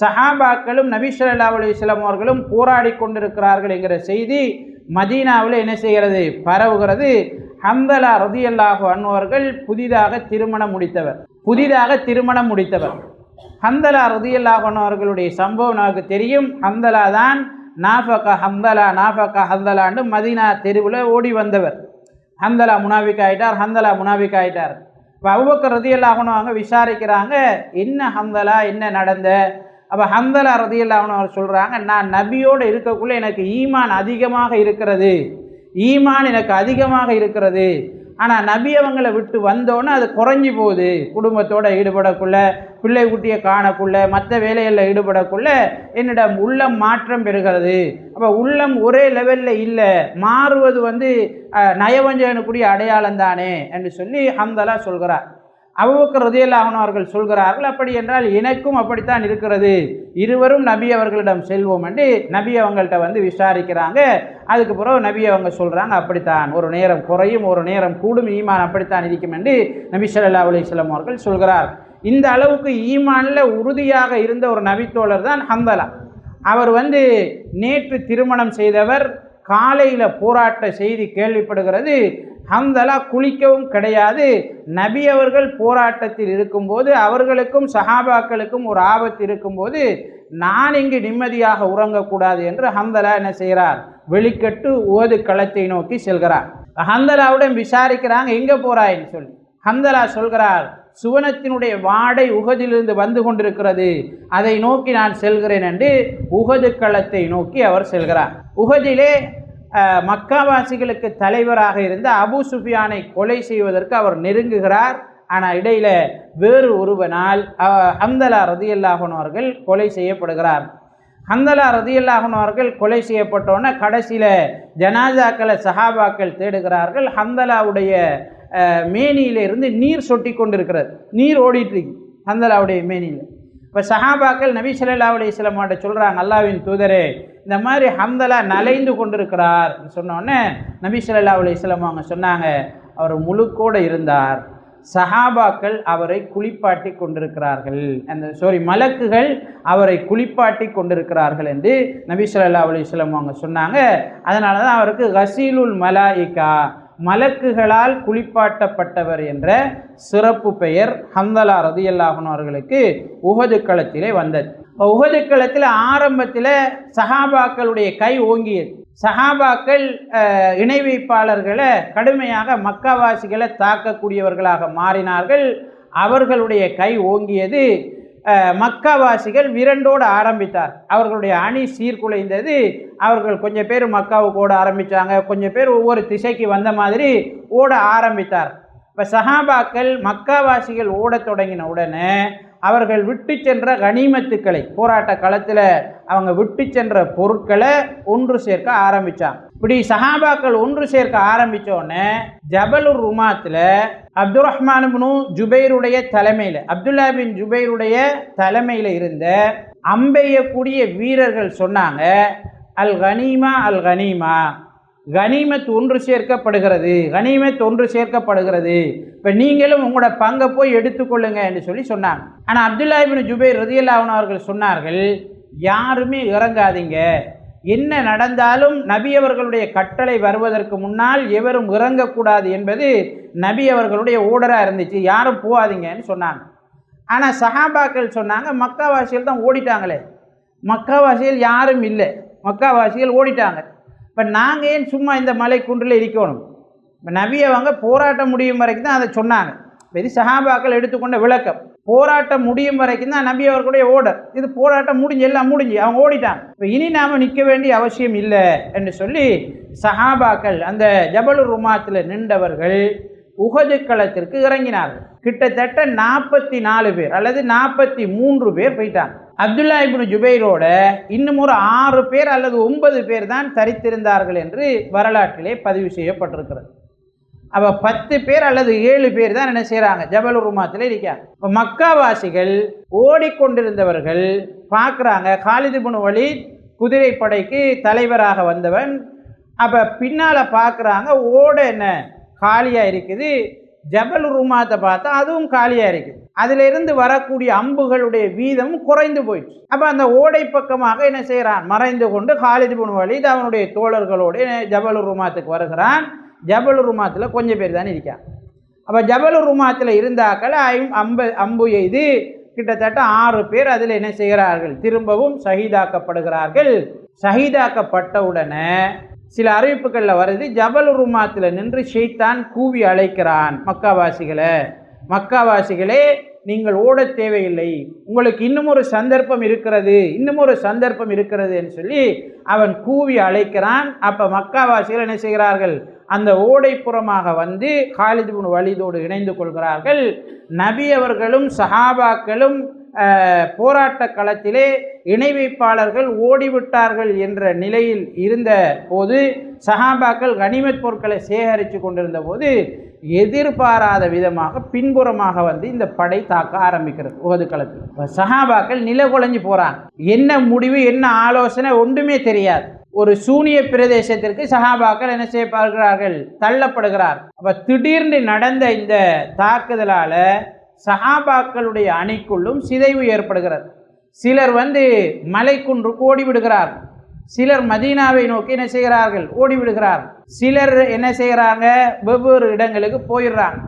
சஹாபாக்களும் நபி ஸல்லல்லாஹு அலைஹி வஸல்லம் அவர்களும் போராடி கொண்டிருக்கிறார்கள் என்கிற செய்தி மதீனாவில் என்ன செய்கிறது, பரவுகிறது. ஹம்தலா ரலியல்லாஹு அன்ஹு அவர்கள் புதிதாக திருமணம் முடித்தவர். ஹம்தலா ரலியல்லாஹு அன்ஹு அவர்களுடைய சம்பவம் நமக்கு தெரியும். ஹம்தலா தான் நாஃபகா ஹம்தலான்னு மதீனா தெருவில் ஓடி வந்தவர். ஹம்தலா முனாஃபிக் ஆயிட்டார். இப்போ அபூபக்கர் ரலியல்லாஹு அன்ஹு அவங்க விசாரிக்கிறாங்க, என்ன ஹம்தலா, என்ன நடந்த? அப்போ ஹம்தலா ரலியல்லாஹு அன்ஹு அவர் சொல்கிறாங்க, நான் நபியோடு இருக்கக்குள்ளே எனக்கு ஈமான் அதிகமாக இருக்கிறது. ஆனால் நபி அவங்களை விட்டு வந்தோன்னே அது குறைஞ்சி போகுது. குடும்பத்தோடு ஈடுபடக்குள்ள, பிள்ளை குட்டியை காணக்குள்ள, மற்ற வேலைகளில் ஈடுபடக்குள்ள என்னிடம் உள்ளம் மாற்றம் பெறுகிறது. அப்போ உள்ளம் ஒரே லெவலில் இல்லை, மாறுவது வந்து நயவஞ்சகனுக்குரிய அடையாளம் தானே என்று சொல்லி ஹம்தலா சொல்கிறார். அபூபக்கர் ரலியல்லாஹு அன்ஹு அவர்கள் சொல்கிறார்கள், அப்படி என்றால் எனக்கும் அப்படித்தான் இருக்கிறது, இருவரும் நபி அவர்களிடம் செல்வோம் என்று நபி அவங்கள்ட்ட வந்து விசாரிக்கிறாங்க. அதுக்கு பிறகு நபி அவங்க சொல்கிறாங்க, அப்படித்தான், ஒரு நேரம் குறையும் ஒரு நேரம் கூடும், ஈமான் அப்படித்தான் இருக்கும் என்று நபி ஸல்லல்லாஹு அலைஹி வஸல்லம் அவர்கள் சொல்கிறார். இந்த அளவுக்கு ஈமானில் உறுதியாக இருந்த ஒரு நபித்தோழர் தான் ஹம்தலா. அவர் வந்து நேற்று திருமணம் செய்தவர். காலையில் போராட்ட செய்தி கேள்விப்படுகிறது. ஹம்தலா குளிக்கவும் கிடையாது. நபி அவர்கள் போராட்டத்தில் இருக்கும்போது, அவர்களுக்கும் சஹாபாக்களுக்கும் ஒரு ஆபத்து இருக்கும்போது நான் இங்கு நிம்மதியாக உறங்கக்கூடாது என்று ஹம்தலா என்ன செய்கிறார், வெளிக்கட்டு உஹது களத்தை நோக்கி செல்கிறார். ஹம்தலாவுடன் விசாரிக்கிறாங்க, எங்கே போறாயின்னு சொல்லி. ஹம்தலா சொல்கிறார், சுவனத்தினுடைய வாடை உஹதிலிருந்து வந்து கொண்டிருக்கிறது, அதை நோக்கி நான் செல்கிறேன் என்று உஹது களத்தை நோக்கி அவர் செல்கிறார். உஹதிலே மக்காவாசிகளுக்கு தலைவராக இருந்த அபூ சுஃபியானை கொலை செய்வதற்கு அவர் நெருங்குகிறார். ஆனால் இடையில வேறு ஒருவனால் ஹம்தலா ரலியல்லாஹு அன்ஹு அவர்கள் கொலை செய்யப்படுகிறார். ஹம்தலா ரலியல்லாஹு அன்ஹு அவர்கள் கொலை செய்யப்பட்டோன்னே கடைசியில் ஜனாசாக்களை சஹாபாக்கள் தேடுகிறார்கள். ஹம்தலாவுடைய மேனியிலிருந்து நீர் சொட்டி கொண்டிருக்கிறது, நீர் ஓடிட்டுருக்கு ஹம்தலாவுடைய மேனியில். இப்போ சஹாபாக்கள் நபி ஸல்லல்லாஹு அலைஹி வஸல்லம் கிட்ட சொல்கிறாங்க, அல்லாஹ்வின் தூதரே, இந்த மாதிரி ஹம்தலா நலைந்து கொண்டிருக்கிறார் சொன்னோடனே நபி ஸல்லல்லாஹு அலைஹி வஸல்லம் அவங்க சொன்னாங்க, அவர் முழுக்கோடு இருந்தார், சஹாபாக்கள் அவரை குளிப்பாட்டி கொண்டிருக்கிறார்கள், மலக்குகள் அவரை குளிப்பாட்டி கொண்டிருக்கிறார்கள் என்று நபி ஸல்லல்லாஹு அலைஹி வஸல்லம் அவங்க சொன்னாங்க. அதனால தான் அவருக்கு கசீலுல் மலாயிகா, மலக்குகளால் குளிப்பாட்டப்பட்டவர் என்ற சிறப்பு பெயர் ஹந்தலா ரலியல்லாஹு அன்ஹு அவர்களுக்கு உஹது களத்திலே வந்தது. உஹது களத்தில் ஆரம்பத்தில் சஹாபாக்களுடைய கை ஓங்கியது. சஹாபாக்கள் இணை வைப்பாளர்களை கடுமையாக மக்காவாசிகளை தாக்கக்கூடியவர்களாக மாறினார்கள். அவர்களுடைய கை ஓங்கியது. மக்காவாசிகள் விரண்டோடு ஆரம்பித்தார். அவர்களுடைய அணி சீர்குலைந்தது. அவர்கள் கொஞ்சம் பேர் மக்காவுக்கு ஓட ஆரம்பித்தாங்க, கொஞ்சம் பேர் ஒவ்வொரு திசைக்கு வந்த மாதிரி ஓட ஆரம்பித்தார். இப்போ சஹாபாக்கள் மக்காவாசிகள் ஓடத் தொடங்கின உடனே அவர்கள் விட்டு சென்ற கனிமத்துக்களை, போராட்ட களத்தில் அவங்க விட்டு சென்ற பொருட்களை ஒன்று சேர்க்க ஆரம்பித்தாங்க. இப்படி சஹாபாக்கள் ஒன்று சேர்க்க ஆரம்பித்தோடனே ஜபலுர் ருமாத்தில் அப்துல் ரஹ்மான் இப்னு ஜுபைருடைய தலைமையில், அப்துல்லா பின் ஜுபைருடைய தலைமையில் இருந்த அம்பெய்யக்கூடிய வீரர்கள் சொன்னாங்க, அல் கனீமா அல் கனீமா, கனிமத் ஒன்று சேர்க்கப்படுகிறது, கனிமத் ஒன்று சேர்க்கப்படுகிறது, இப்போ நீங்களும் உங்களோட பங்கை போய் எடுத்துக்கொள்ளுங்க என்று சொல்லி சொன்னாங்க. ஆனால் அப்துல்லா இப்னு ஜுபைர் ரலியல்லாஹு அன்ஹு அவர்கள் சொன்னார்கள், யாருமே இறங்காதீங்க, என்ன நடந்தாலும் நபி அவர்களுடைய கட்டளை வருவதற்கு முன்னால் எவரும் இறங்கக்கூடாது என்பது நபி அவர்களுடைய ஓர்டராக இருந்துச்சு, யாரும் போகாதீங்கன்னு சொன்னாங்க. ஆனால் சஹாபாக்கள் சொன்னாங்க, மக்காவாசிகள் தான் ஓடிட்டாங்களே, மக்காவாசிகள் யாரும் இல்லை, மக்காவாசிகள் ஓடிட்டாங்க, இப்போ நாங்கள் ஏன் சும்மா இந்த மலை குன்றில் இருக்கணும்? இப்போ நபி அவங்க போராட்டம் முடியும் வரைக்கும் தான் அதை சொன்னாங்க. இது சஹாபாக்கள் எடுத்துக்கொண்ட விளக்கம். போராட்டம் முடியும் வரைக்கும் தான் நபி அவர்களுடைய ஓர்டர். இது போராட்டம் முடிஞ்சு எல்லாம் முடிஞ்சு அவங்க ஓடிட்டாங்க. இப்போ இனி நாம் நிற்க வேண்டிய அவசியம் இல்லை என்று சொல்லி சஹாபாக்கள் அந்த ஜபலுர் ருமாத்தில் நின்றவர்கள் உஹது களத்திற்கு இறங்கினார்கள். கிட்டத்தட்ட 44 பேர் அல்லது 43 பேர் போயிட்டாங்க. அப்துல்லா இப்னு ஜுபைரோட இன்னும் ஒரு 6 பேர் அல்லது 9 பேர் தான் தரித்திருந்தார்கள் என்று வரலாற்றிலே பதிவு செய்யப்பட்டிருக்கிறது. அப்போ 10 பேர் அல்லது 7 பேர் தான் என்ன செய்கிறாங்க, ஜபலுர் ருமாத்தில் இருக்காங்க. இப்போ மக்காவாசிகள் ஓடிக்கொண்டிருந்தவர்கள் பார்க்குறாங்க, காலித் இப்னு வலீத் குதிரைப்படைக்கு தலைவராக வந்தவன். அப்போ பின்னால் பார்க்குறாங்க, ஓட என்ன காலியாக இருக்குது, ஜபலுர் ருமாத்தை பார்த்தா அதுவும் காலியாக இருக்குது, அதிலிருந்து வரக்கூடிய அம்புகளுடைய வீதம் குறைந்து போயிடுச்சு. அப்போ அந்த ஓடை பக்கமாக என்ன செய்கிறான், மறைந்து கொண்டு காலித் இப்னு வலீத் அவனுடைய தோழர்களோடு ஜபலுர் ருமாத்துக்கு வருகிறான். ஜபலுர் ருமாத்தில் கொஞ்சம் பேர் தான் இருக்காங்க. அப்போ ஜபலுர் ருமாத்தில் இருந்தாக்கள் அம்பு எய்து கிட்டத்தட்ட 6 பேர் அதில் என்ன செய்கிறார்கள், திரும்பவும் ஷஹீதாக்கப்படுகிறார்கள். ஷஹீதாக்கப்பட்டவுடனே சில அறிவிப்புகளில் வருது, ஜபலுர் ருமாத்தில் நின்று ஷைத்தான் கூவி அழைக்கிறான் மக்காவாசிகளை, மக்காவாசிகளே நீங்கள் ஓட தேவையில்லை, உங்களுக்கு இன்னும் ஒரு சந்தர்ப்பம் இருக்கிறது, இன்னும் ஒரு சந்தர்ப்பம் இருக்கிறது என்று சொல்லி அவன் கூவி அழைக்கிறான். அப்போ மக்காவாசிகள் என்ன செய்கிறார்கள், அந்த ஓடைப்புறமாக வந்து காலித் இப்னு வலீதோடு இணைந்து கொள்கிறார்கள். நபி அவர்களும் சஹாபாக்களும் போராட்ட களத்திலே இணை வைப்பாளர்கள் ஓடிவிட்டார்கள் என்ற நிலையில் இருந்த போது, சஹாபாக்கள் கனிமத் பொருட்களை சேகரித்து கொண்டிருந்த போது எதிர்பாராத விதமாக பின்புறமாக வந்து இந்த படை தாக்க ஆரம்பிக்கிறது உஹது களத்தில். சஹாபாக்கள் நிலகுலைஞ்சு போகிறாங்க. என்ன முடிவு, என்ன ஆலோசனை ஒன்றுமே தெரியாது. ஒரு சூனிய பிரதேசத்திற்கு சஹாபாக்கள் என்ன செய்யப்படுகிறார்கள், தள்ளப்படுகிறார். அப்போ திடீர்னு நடந்த இந்த தாக்குதலால் சஹாபாக்களுடைய அணிக்குள்ளும் சிதைவு ஏற்படுகிறது. சிலர் வந்து மலைக்குன்றுக்கு ஓடிவிடுகிறார், சிலர் மதீனாவை நோக்கி என்ன செய்கிறார்கள், ஓடிவிடுகிறார். சிலர் என்ன செய்கிறாங்க, வெவ்வேறு இடங்களுக்கு போயிடுறாங்க.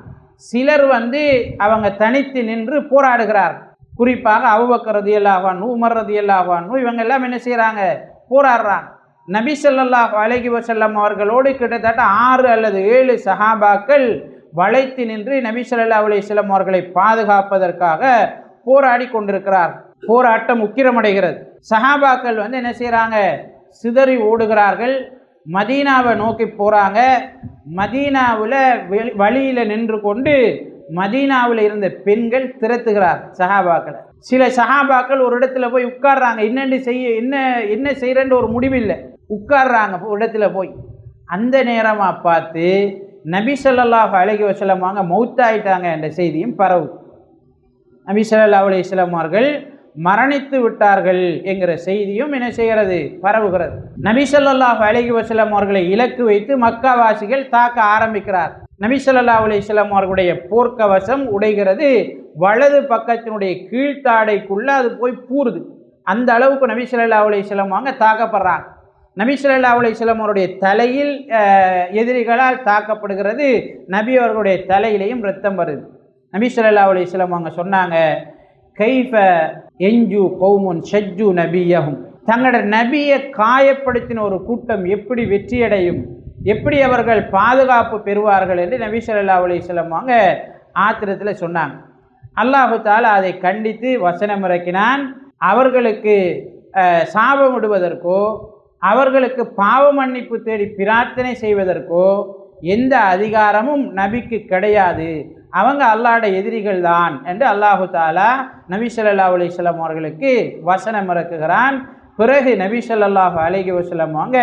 சிலர் வந்து அவங்க தனித்து நின்று போராடுகிறார். குறிப்பாக அபூபக்கர் ரலியல்லாஹு அன்ஹு, உமர் ரலியல்லாஹு அன்ஹு இவங்க எல்லாம் என்ன செய்கிறாங்க, போராடுறாங்க. நபி ஸல்லல்லாஹு அலைஹி வஸல்லம் அவர்களோடு கிட்டத்தட்ட 6 அல்லது 7 சஹாபாக்கள் வளைத்து நின்று நபி ஸல்லல்லாஹு அலைஹி வஸல்லம் அவர்களை பாதுகாப்பதற்காக போராடி கொண்டிருக்கிறார். போராட்டம் உக்கிரமடைகிறது. சஹாபாக்கள் வந்து என்ன செய்கிறாங்க, சிதறி ஓடுகிறார்கள், மதீனாவை நோக்கி போகிறாங்க. மதீனாவில் வழியில் நின்று கொண்டு மதீனாவில் இருந்த பெண்கள் திரத்துகிறார் சஹாபாக்களை. சில சஹாபாக்கள் ஒரு இடத்துல போய் உட்கார்றாங்க, என்ன செய்கிறேன்னு ஒரு முடிவில்லை, உட்கார்றாங்க ஒரு இடத்துல போய். அந்த நேரமாக பார்த்து நபி ஸல்லல்லாஹு அலைஹி வஸல்லம் அவங்க மௌத்தாயிட்டாங்க என்ற செய்தியும் பரவு. நபி ஸல்லல்லாஹு அலைஹி வஸல்லம் அவர்கள் மரணித்து விட்டார்கள் என்கிற செய்தியும் என்ன செய்கிறது, பரவுகிறது. நபி ஸல்லல்லாஹு அலைஹி வஸல்லம் அவர்களை இலக்கு வைத்து மக்காவாசிகள் தாக்க ஆரம்பிக்கிறார். நபி ஸல்லல்லாஹு அலைஹி வஸல்லம் அவர்களுடைய போர்க்கவசம் உடைகிறது. வலது பக்கத்தினுடைய கீழ்த்தாடைக்குள்ள அது போய் பூருது. அந்த அளவுக்கு நபி ஸல்லல்லாஹு அலைஹி வஸல்லம் அவங்க தாக்கப்படுறாங்க. நபி ஸல்லல்லாஹு அலைஹி வஸல்லம் அவருடைய தலையில் எதிரிகளால் தாக்கப்படுகிறது. நபி அவர்களுடைய தலையிலையும் ரத்தம் வருது. நபி ஸல்லல்லாஹு அலைஹி வஸல்லம் அவங்க சொன்னாங்க, கைஃப என்ஜு கௌமுன் ஷஜ்ஜு நபியஹும், தங்களோட நபியை காயப்படுத்தின ஒரு கூட்டம் எப்படி வெற்றியடையும், எப்படி அவர்கள் பாதுகாப்பு பெறுவார்கள் என்று நபி ஸல்லல்லாஹு அலைஹி வஸல்லம் அவங்க ஆத்திரத்தில் சொன்னாங்க. அல்லாஹு தஆலா அதை கண்டித்து வசனம் இறக்கினான். அவர்களுக்கு சாபமிடுவதற்கோ அவர்களுக்கு பாவ மன்னிப்பு தேடி பிரார்த்தனை செய்வதற்கோ எந்த அதிகாரமும் நபிக்கு கிடையாது, அவங்க அல்லாஹ்வுடைய எதிரிகள் தான் என்று அல்லாஹு தஆலா நபி ஸல்லல்லாஹு அலைஹி வஸல்லம் அவர்களுக்கு வசனம் இறக்குகிறான். பிறகு நபி ஸல்லல்லாஹு அலைஹி வஸல்லம் அவங்க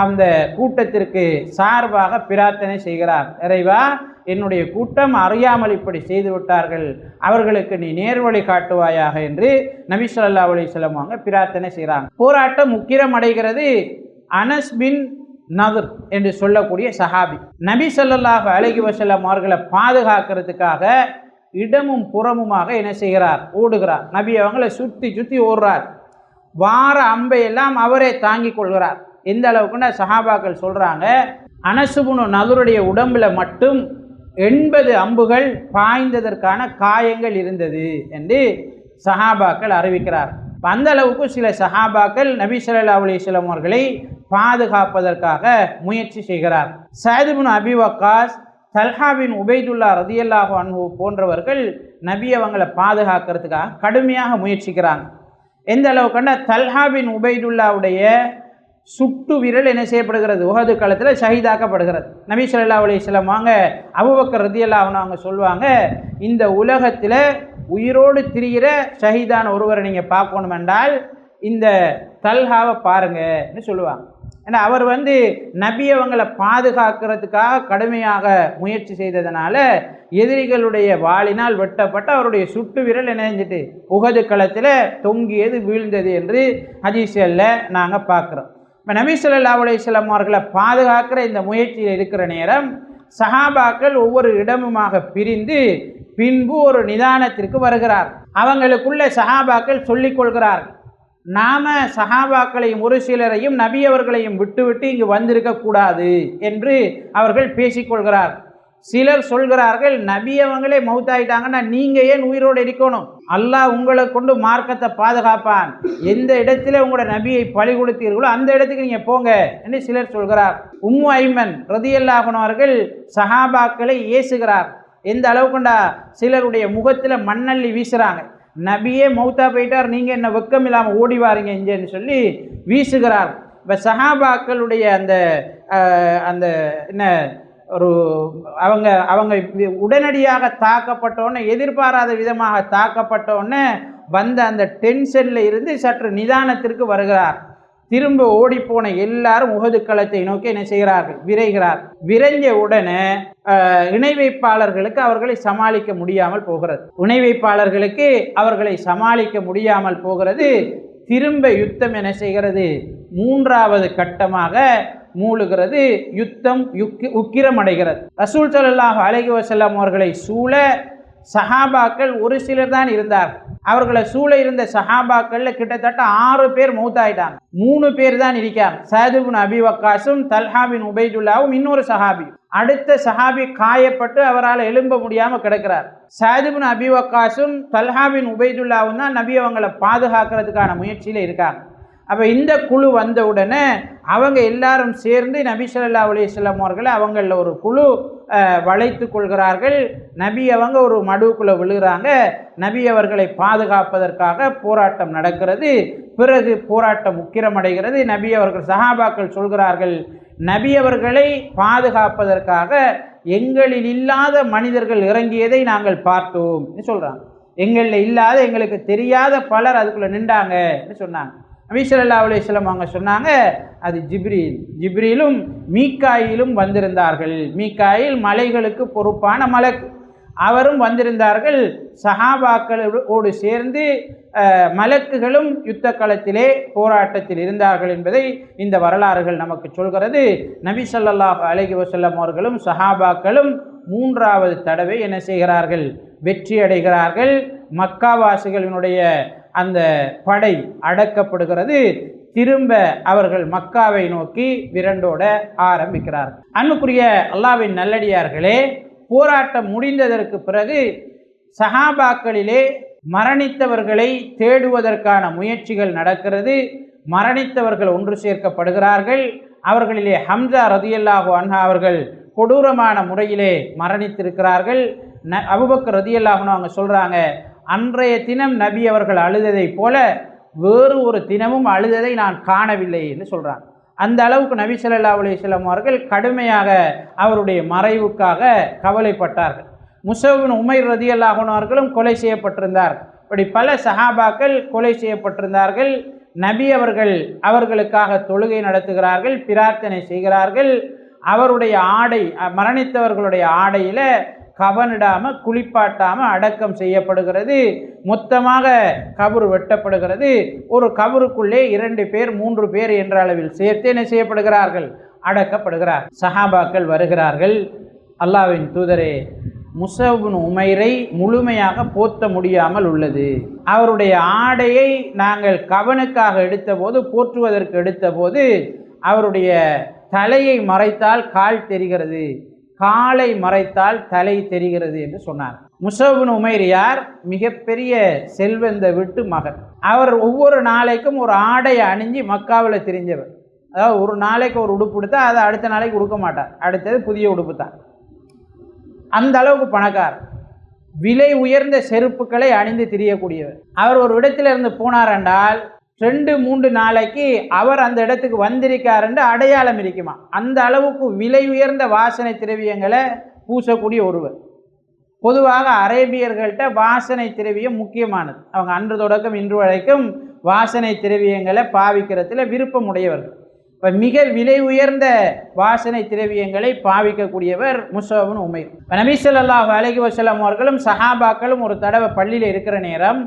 அந்த கூட்டத்திற்கு சார்பாக பிரார்த்தனை செய்கிறார். இறைவா, என்னுடைய கூட்டம் அறியாமல் இப்படி செய்து விட்டார்கள், அவர்களுக்கு நீ நேர்வழி காட்டுவாயாக என்று நபி ஸல்லல்லாஹு அலைஹி வஸல்லம் அவங்க பிரார்த்தனை செய்கிறாங்க. போராட்டம் உக்கிரம் அடைகிறது. அனஸ் பின் நதுர் என்று சொல்லக்கூடிய சஹாபி நபி ஸல்லல்லாஹு அலைஹி வஸல்லம் அவர்களை பாதுகாக்கிறதுக்காக இடமும் புறமுமாக என்ன செய்கிறார், ஓடுகிறார். நபி அவங்களை சுற்றி சுற்றி ஓடுறார். வார அம்பை எல்லாம் அவரே தாங்கி கொள்கிறார். எந்த அளவுக்குன்னா சஹாபாக்கள் சொல்கிறாங்க, அனஸ் பின் நதுருடைய உடம்பில் மட்டும் 80 அம்புகள் பாய்ந்ததற்கான காயங்கள் இருந்தது என்று சஹாபாக்கள் அறிவிக்கிறார். அந்த அளவுக்கு சில சஹாபாக்கள் நபி ஸல்லல்லாஹு அலைஹி வஸல்லம் அவர்களை பாதுகாப்பதற்காக முயற்சி செய்கிறார். ஸஅத் பின் அபி வக்காஸ், தல்ஹா பின் உபைதுல்லா ரலியல்லாஹு அன்ஹு போன்றவர்கள் நபி அவங்களை பாதுகாக்கிறதுக்காக கடுமையாக முயற்சிக்கிறாங்க. எந்த அளவுக்குன்னா தல்ஹா பின் உபைதுல்லாவுடைய சுட்டு விரல் என்ன செய்யப்படுகிறது, உஹது களத்தில் ஷஹீதாக்கப்படுகிறது. நபி ஸல்லல்லாஹு அலைஹி வஸல்லம் வாங்க அபூபக்கர் ரலியல்லாஹு அன்ஹு அவங்க சொல்லுவாங்க, இந்த உலகத்தில் உயிரோடு திரிகிற ஷஹீதான ஒருவரை நீங்கள் பார்க்கணும் என்றால் இந்த தல்ஹாவை பாருங்கன்னு சொல்லுவாங்க. ஏன்னா அவர் நபி அவங்களை பாதுகாக்கிறதுக்காக கடுமையாக முயற்சி செய்ததுனால எதிரிகளுடைய வாளினால் வெட்டப்பட்ட அவருடைய சுட்டு விரல் இணைஞ்சிட்டு உஹது களத்தில் தொங்கியது, வீழ்ந்தது என்று ஹதீஸ்களில் நாங்கள் பார்க்குறோம். இப்போ நபி ஸல்லல்லாஹு அலைஹி வஸல்லம் அவர்களை பாதுகாக்கிற இந்த முயற்சியில் இருக்கிற நேரம் சஹாபாக்கள் ஒவ்வொரு இடமுமாக பிரிந்து பின்பு ஒரு நிதானத்திற்கு வருகிறார். அவங்களுக்குள்ள சஹாபாக்கள் சொல்லிக் கொள்கிறார், நாம சஹாபாக்களையும் ஒரு சிலரையும் நபி அவர்களையும் விட்டுவிட்டு இங்கு வந்திருக்கக்கூடாது என்று அவர்கள் பேசிக்கொள்கிறார். சிலர் சொல்கிறார்கள், நபி அவங்களே மௌத்தாயிட்டாங்கன்னா நீங்க ஏன் உயிரோடு இருக்கணும், அல்லாஹ் உங்களை கொண்டு மார்க்கத்தை பாதுகாப்பான், எந்த இடத்துல உங்களோட நபியை பழி கொடுத்தீர்களோ அந்த இடத்துக்கு நீங்க போங்க என்று சிலர் சொல்கிறார். உம்மு ஐமன் ரலியல்லாஹு அன்ஹா அவர்கள் சஹாபாக்களை ஏசுகிறார். எந்த அளவுக்குண்டா சிலருடைய முகத்தில் மண்ணள்ளி வீசுகிறாங்க, நபியே மௌத்தா போயிட்டார், நீங்கள் என்ன வெக்கம் இல்லாமல் ஓடி வாரீங்க இங்கன்னு சொல்லி வீசுகிறார். இப்போ சஹாபாக்களுடைய அந்த அந்த என்ன ஒரு அவங்க உடனடியாக தாக்கப்பட்டோன்னே, எதிர்பாராத விதமாக தாக்கப்பட்டோன்னே வந்த அந்த டென்ஷனில் இருந்து சற்று நிதானத்திற்கு வருகிறார். திரும்ப ஓடிப்போன எல்லாரும் உஹது களத்தை நோக்கி என்ன செய்கிறார்கள், விரைகிறார். விரைஞ்ச உடனே இணை வைப்பாளர்களுக்கு அவர்களை சமாளிக்க முடியாமல் போகிறது. இணை வைப்பாளர்களுக்கு அவர்களை சமாளிக்க முடியாமல் போகிறது. திரும்ப யுத்தம் என்ன செய்கிறது, 3வது கட்டமாக மூழுகிறது. யுத்தம் உக்கிரமடைகிறது. ரசூல் ஸல்லல்லாஹு அலைஹி வஸல்லம் அவர்களை சூழ சஹாபாக்கள் ஒரு சிலர் தான் இருந்தார். அவர்களை சூழ இருந்த சஹாபாக்கள்ல கிட்டத்தட்ட 6 பேர் மௌத்தாயிட்டாங்க. 3 பேர் தான் இருக்காங்க. ஸஅத் பின் அபி வக்காஸும் தல்ஹா பின் உபைதுல்லாவும் இன்னொரு சஹாபி. அடுத்த சஹாபி காயப்பட்டு அவரால் எழும்ப முடியாமல் கிடக்கிறார். ஸஅத் பின் அபி வக்காஸும் தல்ஹா பின் உபைதுல்லாவும் தான் நபி அவங்களை பாதுகாக்கிறதுக்கான முயற்சியில் இருக்காங்க. அப்போ இந்த குழு வந்த உடனே அவங்க எல்லாரும் சேர்ந்து நபி ஸல்லல்லாஹு அலைஹி வஸல்லம் அவர்களை அவங்களில் ஒரு குழு வளைத்து கொள்கிறார்கள். நபி அவங்க ஒரு மடுவுக்குள்ளே விழுகிறாங்க. நபி அவர்களை பாதுகாப்பதற்காக போராட்டம் நடக்கிறது. பிறகு போராட்டம் உக்கிரமடைகிறது. நபி அவர்கள் சஹாபாக்கள் சொல்கிறார்கள், நபி அவர்களை பாதுகாப்பதற்காக எங்களில் இல்லாத மனிதர்கள் இறங்கியதை நாங்கள் பார்த்தோம் சொல்கிறாங்க. எங்களில் இல்லாத, எங்களுக்கு தெரியாத பலர் அதுக்குள்ளே நின்றாங்கன்னு சொன்னாங்க. நபி ஸல்லல்லாஹு அலைஹி வஸல்லம் அவங்க சொன்னாங்க, அது ஜிப்ரீலும் மீகாயிலும் வந்திருந்தார்கள். மீகாயில் மலைகளுக்கு பொறுப்பான மலக்கு, அவரும் வந்திருந்தார்கள். சஹாபாக்களோடு சேர்ந்து மலக்குகளும் யுத்த களத்திலே போராட்டத்தில் இருந்தார்கள் என்பதை இந்த வரலாறுகள் நமக்கு சொல்கிறது. நபி ஸல்லல்லாஹு அலைஹி வஸல்லம் அவர்களும் சஹாபாக்களும் 3வது தடவை என்ன செய்கிறார்கள், வெற்றி அடைகிறார்கள். மக்காவாசிகளினுடைய அந்த படை அடக்கப்படுகிறது. திரும்ப அவர்கள் மக்காவை நோக்கி விரண்டோட ஆரம்பிக்கிறார்கள். அன்புக்குரிய அல்லாஹ்வின் நல்லடியார்களே, போராட்டம் முடிந்ததற்கு பிறகு சஹாபாக்களிலே மரணித்தவர்களை தேடுவதற்கான முயற்சிகள் நடக்கிறது. மரணித்தவர்கள் ஒன்று சேர்க்கப்படுகிறார்கள். அவர்களிலே ஹம்சா ரதியல்லாஹு அன்ஹு அவர்கள் கொடூரமான முறையிலே மரணித்திருக்கிறார்கள். அபூபக்கர் ரதியல்லாஹு அன்ஹு அவங்க சொல்கிறாங்க, அன்றைய தினம் நபி அவர்கள் அழுததை போல வேறு ஒரு தினமும் அழுததை நான் காணவில்லை என்று சொல்கிறாங்க. அந்த அளவுக்கு நபி ஸல்லல்லாஹு அலைஹி வஸல்லம் அவர்கள் கடுமையாக அவருடைய மறைவுக்காக கவலைப்பட்டார்கள். முஸஅப் இப்னு உமைர் ரதியல்லாஹு அன்ஹு அவர்களும் கொலை செய்யப்பட்டிருந்தார். இப்படி பல சஹாபாக்கள் கொலை செய்யப்பட்டிருந்தார்கள். நபி அவர்கள் அவர்களுக்காக தொழுகை நடத்துகிறார்கள், பிரார்த்தனை செய்கிறார்கள். அவருடைய ஆடை, மரணித்தவர்களுடைய ஆடையில் கவனிடாமல் குளிப்பாட்டாமல் அடக்கம் செய்யப்படுகிறது. மொத்தமாக கபர் வெட்டப்படுகிறது. ஒரு கபருக்குள்ளே 2 பேர் 3 பேர் என்ற அளவில் சேர்த்து என்ன செய்யப்படுகிறார்கள், அடக்கப்படுகிறார். சஹாபாக்கள் வருகிறார்கள், அல்லாஹ்வின் தூதரே, முஸஅப் இப்னு உமைரை முழுமையாக போர்த்த முடியாமல் உள்ளது. அவருடைய ஆடையை நாங்கள் கவனுக்காக எடுத்தபோது, போற்றுவதற்கு எடுத்தபோது அவருடைய தலையை மறைத்தால் கால் தெரிகிறது, காலை மறைத்தால் தலை தெரிகிறது என்று சொன்னார். முஸஅப் இப்னு உமைர் யார்? மிகப்பெரிய செல்வந்த வீட்டு மகன். அவர் ஒவ்வொரு நாளைக்கும் ஒரு ஆடையை அணிஞ்சு மக்காவில் திரிஞ்சவர். அதாவது ஒரு நாளைக்கு ஒரு உடுப்பு கொடுத்தா அதை அடுத்த நாளைக்கு உடுக்க மாட்டார், அடுத்தது புதிய உடுப்பு தான். அந்த அளவுக்கு பணக்கார். விலை உயர்ந்த செருப்புக்களை அணிந்து திரியக்கூடியவர். அவர் ஒரு இடத்துல இருந்து போனார் என்றால் 2-3 நாளைக்கு அவர் அந்த இடத்துக்கு வந்திருக்கார் என்று அடையாளம் இருக்குமா. அந்த அளவுக்கு விலை உயர்ந்த வாசனை திரவியங்களை பூசக்கூடிய ஒருவர். பொதுவாக அரேபியர்கள்ட்ட வாசனை திரவியம் முக்கியமானது. அவங்க அன்று தொடக்கம் இன்று வரைக்கும் வாசனை திரவியங்களை பாவிக்கிறதுல விருப்பம் உடையவர்கள். இப்போ மிக விலை உயர்ந்த வாசனை திரவியங்களை பாவிக்கக்கூடியவர் முஸஅப் இப்னு உமைர். நபி ஸல்லல்லாஹு அலைஹி வஸல்லம் அவர்களும் சஹாபாக்களும் ஒரு தடவை பள்ளியில் இருக்கிற நேரம்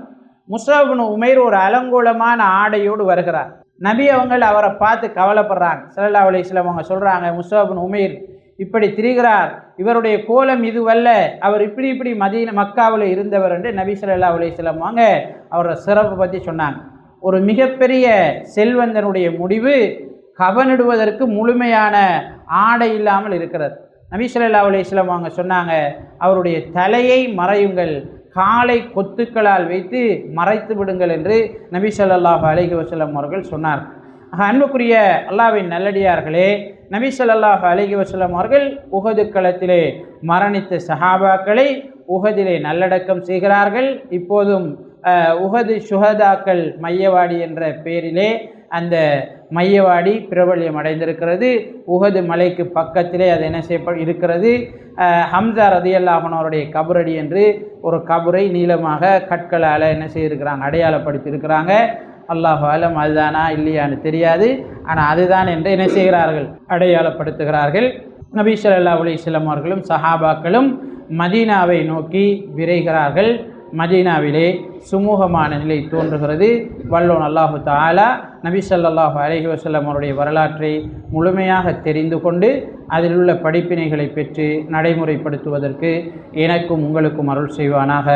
முஸஅப் இப்னு உமைர் ஒரு அலங்கோலமான ஆடையோடு வருகிறார். நபி அவங்கள் அவரை பார்த்து கவலைப்படுறாங்க. ஸல்லல்லாஹு அலைஹி வஸல்லம் அவங்க சொல்கிறாங்க, முஸஅப் இப்னு உமைர் இப்படி திரிகிறார், இவருடைய கோலம் இதுவல்ல, அவர் இப்படி மக்காவில் இருந்தவர் என்று நபி ஸல்லல்லாஹு அலைஹி வஸல்லம் அவங்க அவரோட சிறப்பை பற்றி சொன்னாங்க. ஒரு மிகப்பெரிய செல்வந்தனுடைய முடிவு கவனிடுவதற்கு முழுமையான ஆடை இல்லாமல் இருக்கிறது. நபி ஸல்லல்லாஹு அலைஹி வஸல்லம் அவங்க சொன்னாங்க, அவருடைய தலையை மறையுங்கள், காலை கொத்துக்களால் வைத்து மறைத்து விடுங்கள் என்று நபி ஸல்லல்லாஹு அலைஹி வஸல்லம் அவர்கள் சொன்னார். அன்புக்குரிய அல்லாஹ்வின் நல்லடியார்களே, நபி ஸல்லல்லாஹு அலைஹி வஸல்லம் அவர்கள் உஹது களத்திலே மரணித்த சஹாபாக்களை உஹதிலே நல்லடக்கம் செய்கிறார்கள். இப்போதும் உஹது ஷுஹதாக்கள் மையவாடி என்ற பெயரிலே அந்த மையவாடி பிரபல்யம் அடைந்திருக்கிறது. உஹது மலைக்கு பக்கத்திலே அது என்ன இருக்கிறது, ஹம்சா ரதியல்லாஹு அன்ஹு அவருடைய கபரடி என்று ஒரு கபரை நீளமாக கற்களால் என்ன செய்திருக்கிறாங்க, அடையாளப்படுத்தியிருக்கிறாங்க. அல்லாஹு அலம் அதுதானா இல்லையான்னு தெரியாது, ஆனால் அதுதான் என்று என்ன செய்கிறார்கள், அடையாளப்படுத்துகிறார்கள். நபி ஸல்லல்லாஹு அலைஹி வஸல்லம் அவர்களும் சஹாபாக்களும் மதீனாவை நோக்கி விரைகிறார்கள். மதீனாவிலே சுமூகமான நிலை தோன்றுகிறது. வல்லோன் அல்லாஹு தஆலா நபி ஸல்லல்லாஹு அலைஹி வஸல்லம் அவருடைய வரலாற்றை முழுமையாக தெரிந்து கொண்டு அதில் உள்ள படிப்பினைகளை பெற்று நடைமுறைப்படுத்துவதற்கு எனக்கும் உங்களுக்கும் அருள் செய்வானாக.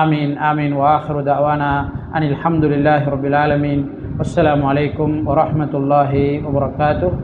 ஆமீன் ஆமீன். வாஹிரு தஅவானா அனில் ஹம்துலில்லாஹி ரப்பில் ஆலமீன். அஸ்ஸலாமு அலைக்கும் வரஹ்மத்துல்லாஹி வபரகாத்துஹு.